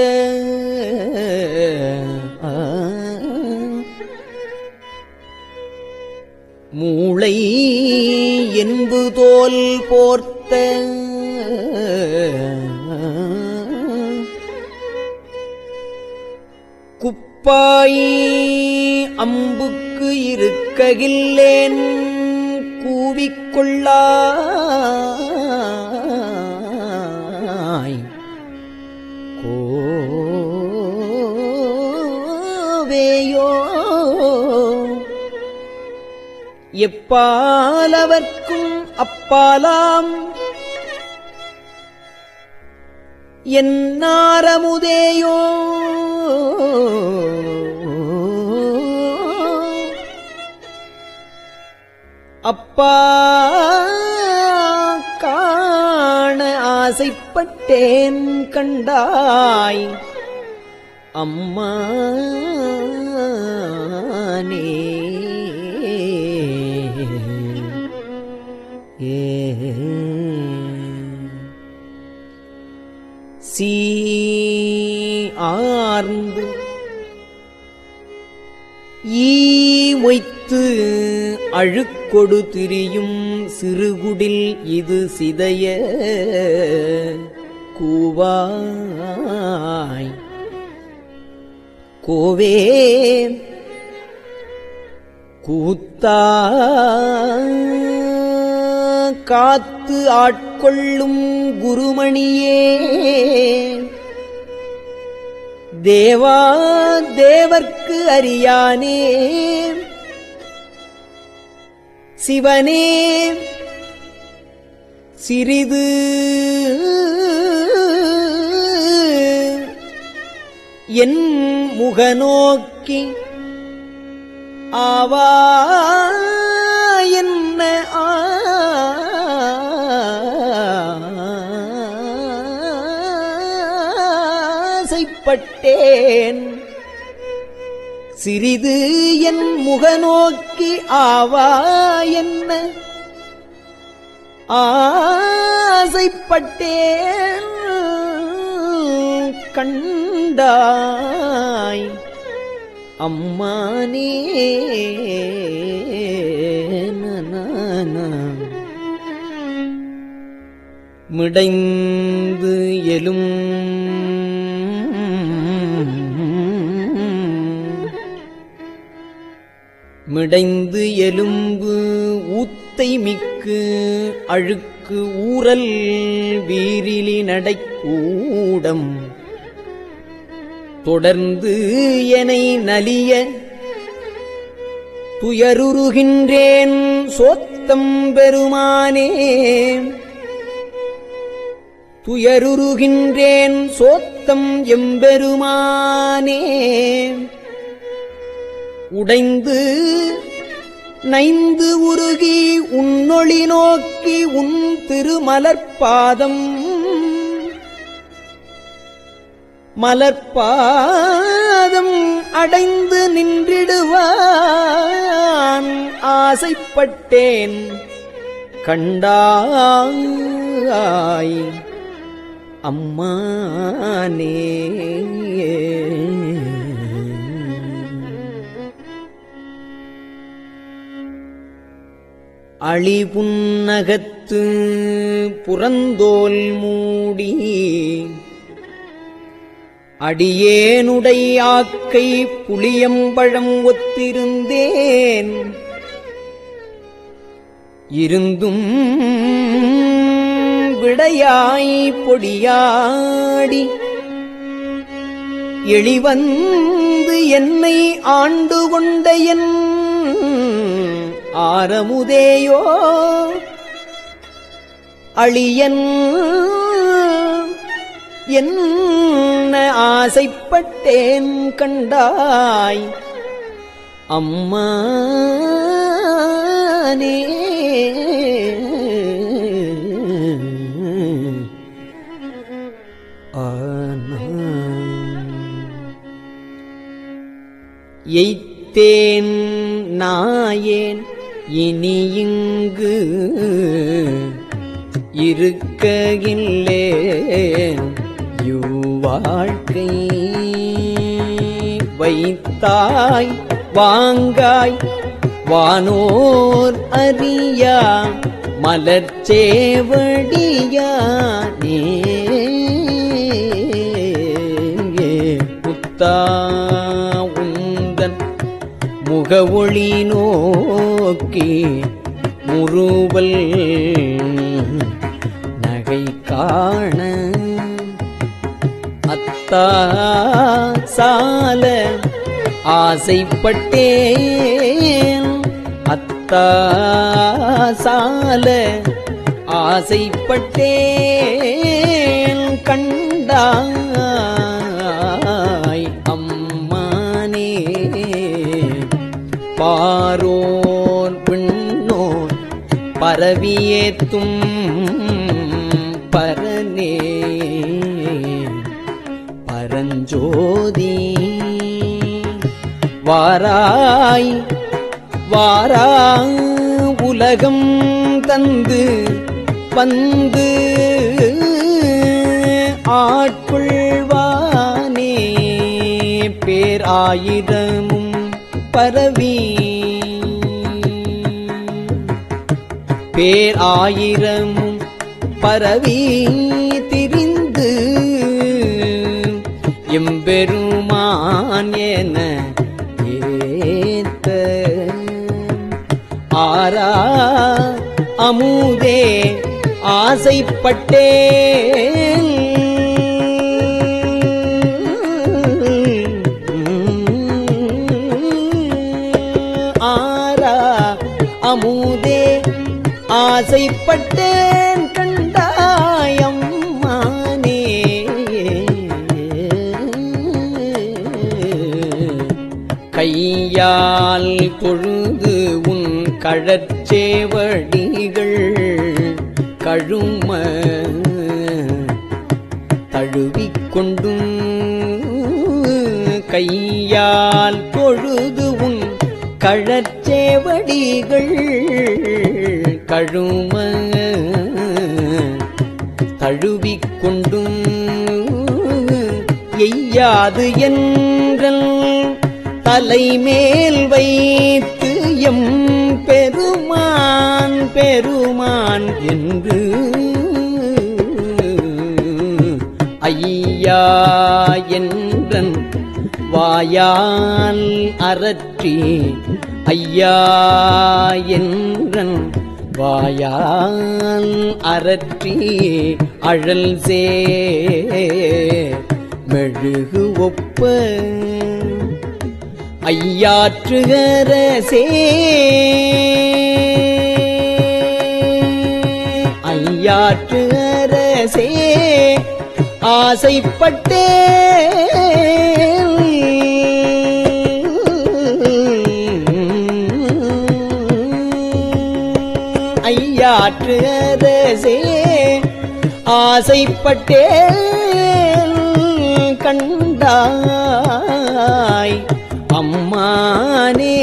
மூளை என்பு தோல் போர்த்த குப்பாய் அம்புக்கு இருக்ககில்லேன் கூவிக்கொள்ளாய் கோவேயோ எப்பாலவர்க்கும் அப்பாலாம் என்னாரமுதேயோ அப்பா காண ஆசைப்பட்டேன் கண்டாய் அம்மானே. சீ ஆர்ந்து ஈ மொய்த்து அழுக்கொடு திரியும் சிறுகுடில் இது சிதைய கூவாய் கோவே கூத்தா காத்து ஆட்கொள்ளும் குருமணியே தேவா தேவர்க்கு அறியானே சிவனே சிறிது என் முகநோக்கி ஆவா என்ன ஆசைப்பட்டேன் சிறிது என் முகநோக்கி ஆவா என்ன ஆசைப்பட்டேன் கண்டாய் அம்மானே மிடைந்து எலும்பு ஊத்தை மிக்கு அழுக்கு ஊரல் வீரிலி நடைக்கூடம் தொடர்ந்து எனை நலிய துயருருகின்றேன் சோத்தம் பெருமானே துயருருகின்றேன் சோத்தம் எம்பெருமானே உடைந்து நைந்து உருகி உன்னொளி நோக்கி உன் திருமலர்பாதம் மலர்பாதம் அடைந்து நின்றிடுவான் ஆசைப்பட்டேன் கண்டாய் அம்மானே. அழிபுன்னகத்து புறந்தோல் மூடி அடியேனுடை ஆக்கை புளியம்பழம் ஒத்திருந்தேன் இருந்தும் விடையாய் பொடியாடி எளிவந்து என்னை ஆண்டு கொண்ட என் ஆரமுதேயோ அழியன் என்ன ஆசைப்பட்டேன் கண்டாய் அம்மானே. எய்த்தேன் நாயேன் இனி இங்கு இருக்ககில்லேன் யுவாழ்க்கை வைத்தாய் வாங்காய் வானோர் அறியா மலர்ச்சேவடியானே புத்தா உந்தன் முகவொளி நோக்கி முறுவல் நகை காண அத்தா சால ஆசைப்பட்டேன் அத்தா சால ஆசைப்பட்டேன் கண்டாய் அம்மானே. பாரோர் பின்னோர் பரவியேத்தும் பரனே பரஞ்சோதி வாராய் வாரா உலகம் தந்து வந்து ஆட்கொள்வானே பேர் ஆயிரமும் பரவி பேர் ஆயிரமும் பரவி திரிந்து எம்பெருமான் என ஏத்த ஆரா அமுதே ஆசைப்பட்டேன் ஆரா அமுதே ஆசைப்பட்டேன் கண்டாயம்மானே. கையால் தொழுது உன் கழற்சேவடிகள் கழும தழுவிக்கொண்டும் கையால் தொழுது உன் கழற்சேவடிகள் கழும தழுவிக்கொண்டும் எய்யாது என்றல் தலைமேல் வைத்து எம் பெருமான் பெருமான் என்று ஐயா என்றன் வாயால் அரற்றி ஐயா என்றன் வாயால் அரற்றி அழல் சே மெழுகு ஒப்ப ஐயாற்றுகரசே ஐயாற்றுகரசே ஆசைப்பட்டே ஐயாற்றுகரசே ஆசைப்பட்டே கண்டாய் அம்மானே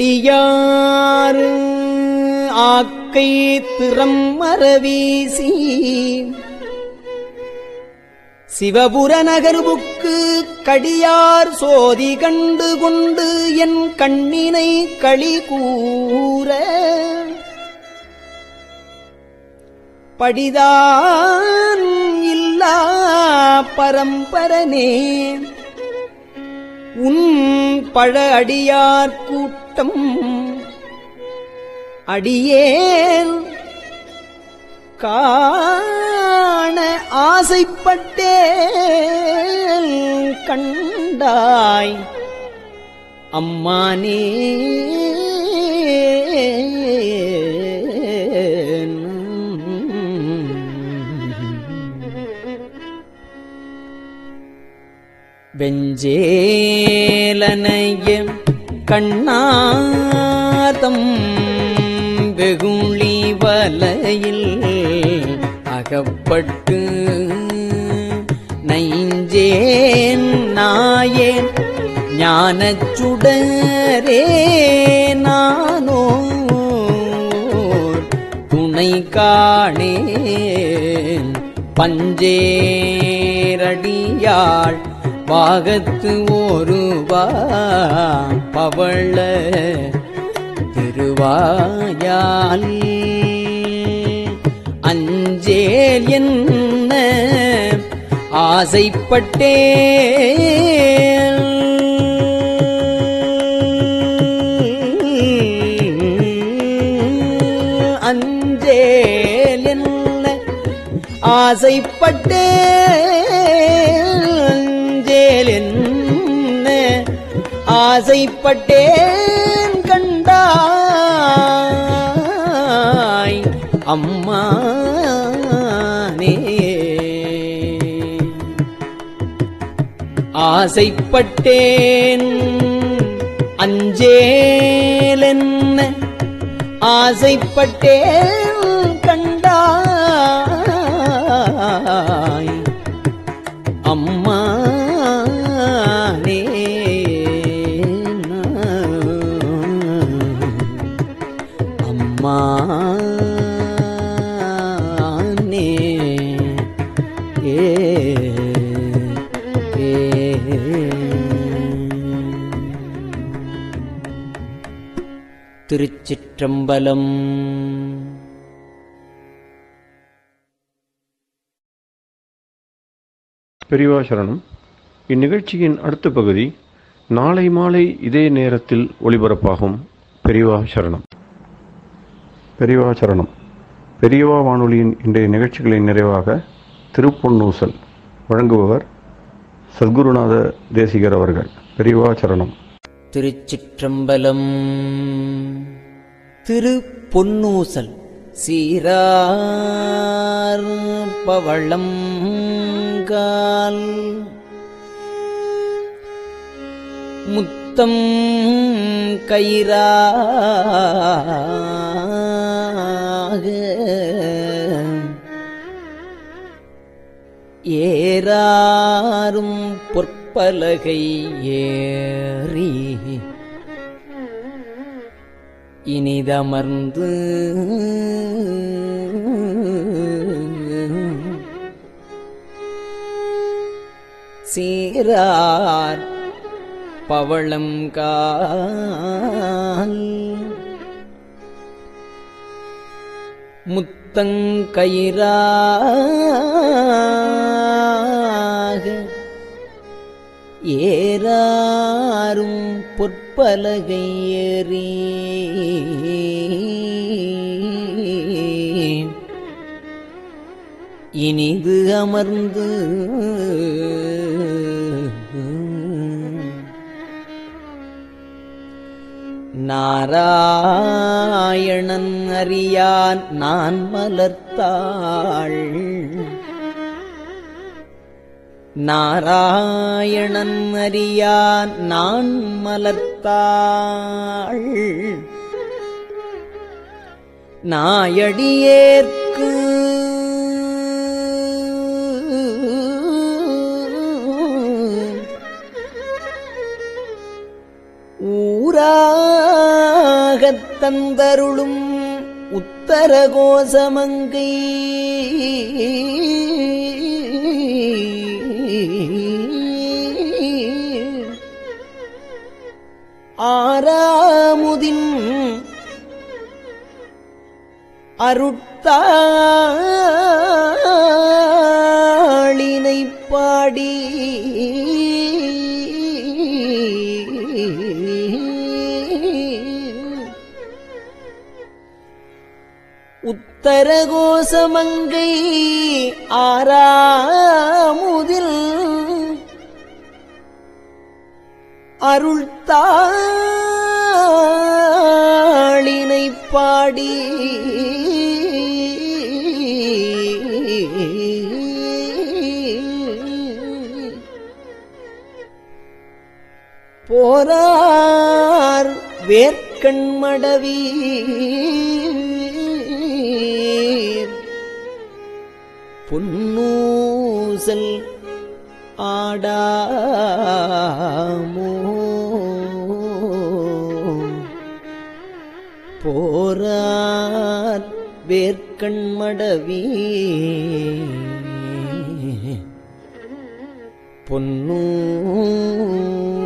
செடியார் ஆக்கை திறம் மரவீசி சிவபுர நகர்வுக்கு கடியார் சோதி கண்டு கொண்டு என் கண்ணினை களி கூற படிதான் இல்லா பரம்பரனே உன் பழ அடியார் கூட்டம் அடியேன் காண ஆசைப்பட்டே கண்டாய் அம்மானே வெஞ்சேலனைய கண்ணாதம் வெகுளி வலையில் அகப்பட்டு நைஞ்சேன் நாயேன் ஞானச் சுடரே நானோ துணை காணேன் பஞ்சேரடியாள் பாகத்து ஒருவா பவள திருவாயால் அஞ்சேல் என்ன ஆசைப்பட்டே அஞ்சேல் என்ன ஆசைப்பட்டே என்ன ஆசைப்பட்டேன் கண்டாய் அம்மானே ஆசைப்பட்டேன் அஞ்சேலென்ன ஆசைப்பட்டேன் கண்டாய் அம்மானே அம்மானே திருச்சிற்றம்பலம். பெரியவா சரணம். இந்நிகழ்ச்சியின் அடுத்த பகுதி நாளை மாலை இதே நேரத்தில் ஒளிபரப்பாகும். பெரியவா சரணம். பெரியவா சரணம். பெரியவா வானொலியின் இன்றைய நிகழ்ச்சிகளின் நிறைவாக திருப்பொன்னூசல் வழங்குபவர் சத்குருநாத தேசிகர் அவர்கள். பெரியவா சரணம். திருச்சிற்றம்பலம். திருப்பொன்னூசல் சீரார் பவளம் கால் முத்தம் கயிறாக ஏறாரும் பொற்பலகை ஏறி இனிதமர்ந்து சீரார் பவளம் கால் முத்தங்கயிறாக ஏறாரும் பொற்பலகை ஏறி இனிது அமர்ந்து நாராயணன் அறியான் நான் மலர்த்தாள் நாராயணன் அறியான் நான் மலர்த்தாள் நாயடியேற்கு ஊராகத் தந்தருளும் உத்தர கோசமங்கை ஆராமுதின் அருட்தாளினைப் பாடி உத்தரகோசமங்கை ஆராமுதில் அருள்தாளினைப் பாடி போரார் வேர்க்கண்மடவீர் பொன்னூசல் ஆடாமோ போரார் வேர்க்கண்மடவீர்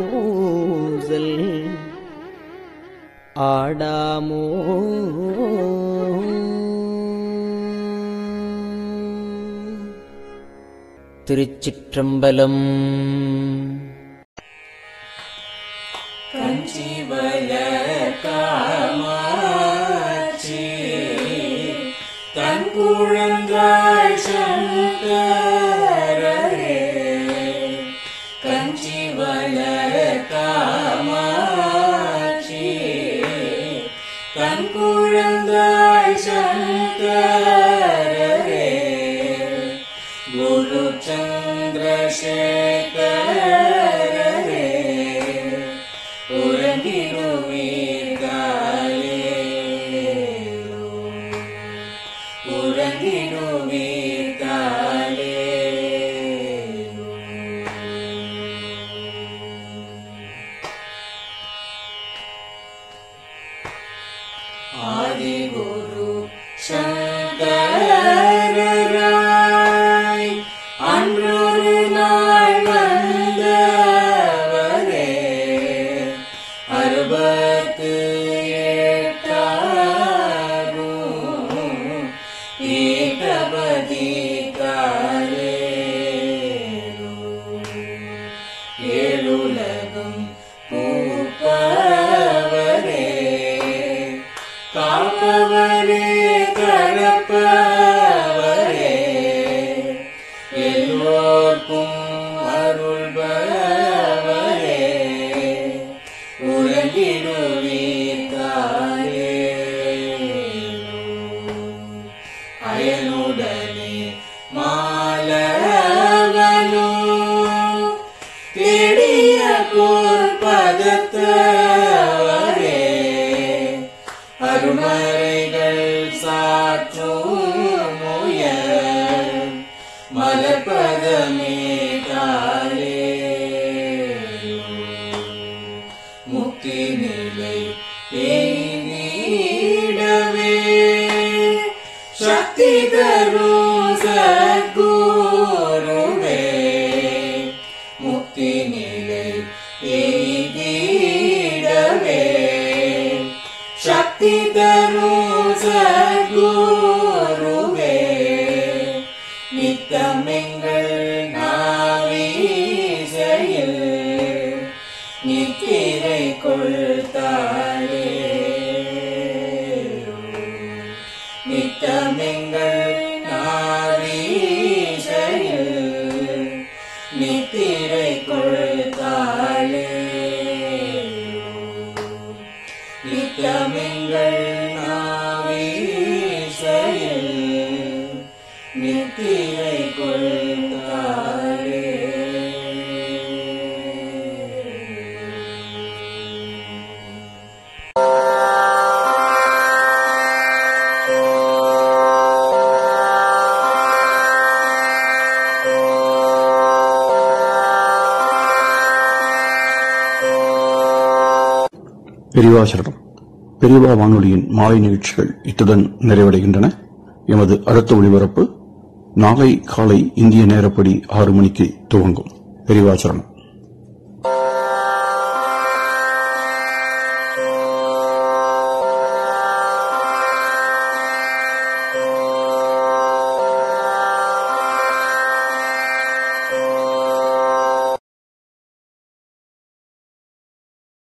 பொன்னூசல் ஆடாமோ திருச்சிற்றம்பலம். கஞ்சிவல காமாட்சி தன் குழந்தாய் சங்கரரே கஞ்சிவல காமாட்சி தன் குழந்தாய் சங்கரரே குரு சந்திரசேகரரே உறங்கிடுவீர்களேலோ உறங்கிடுவீர்களேலோ. ஆதிகுரு சங்கரராய் அன்றொரு நாள் வந்தவரே அறுபத்து எட்டாகும் ஏகபதி காலேலோ ஏழுலகும் பூப்பவரே காப்பவரே கரப்பவரே எல்லோர்க்கும் அருள்பவரே உறங்கிடுவீர்களேலோ அயனுடனே மாலவனோ தேடிய பொற்பதத்தவரே அருமறைகள் சாற்றும் முயல் மலர்பதமே காலேலோ முக்தி நிலை எய்தி சக்தி தரும் சத்குருவே முக்தி நிலை எய்திடவே சக்தி தரும் சத்குருவே நித்தமெங்கள் நாவீசையில் நித்திரை கொள்தாளே நித்தமெங்கள் நாவீசையில் நித்திரை கொள்தாளே நித்தமெங்கள் நாவீசையில் நித்திரை கொள்தாளே பெரியவா சரணம். பெரியவா வானொலியின் மாலை நிகழ்ச்சிகள் இத்துடன் நிறைவடைகின்றன. எமது அடுத்த ஒளிபரப்பு நாளை காலை இந்திய நேரப்படி 6 மணிக்கு துவங்கும். பெரியவா சரணம்.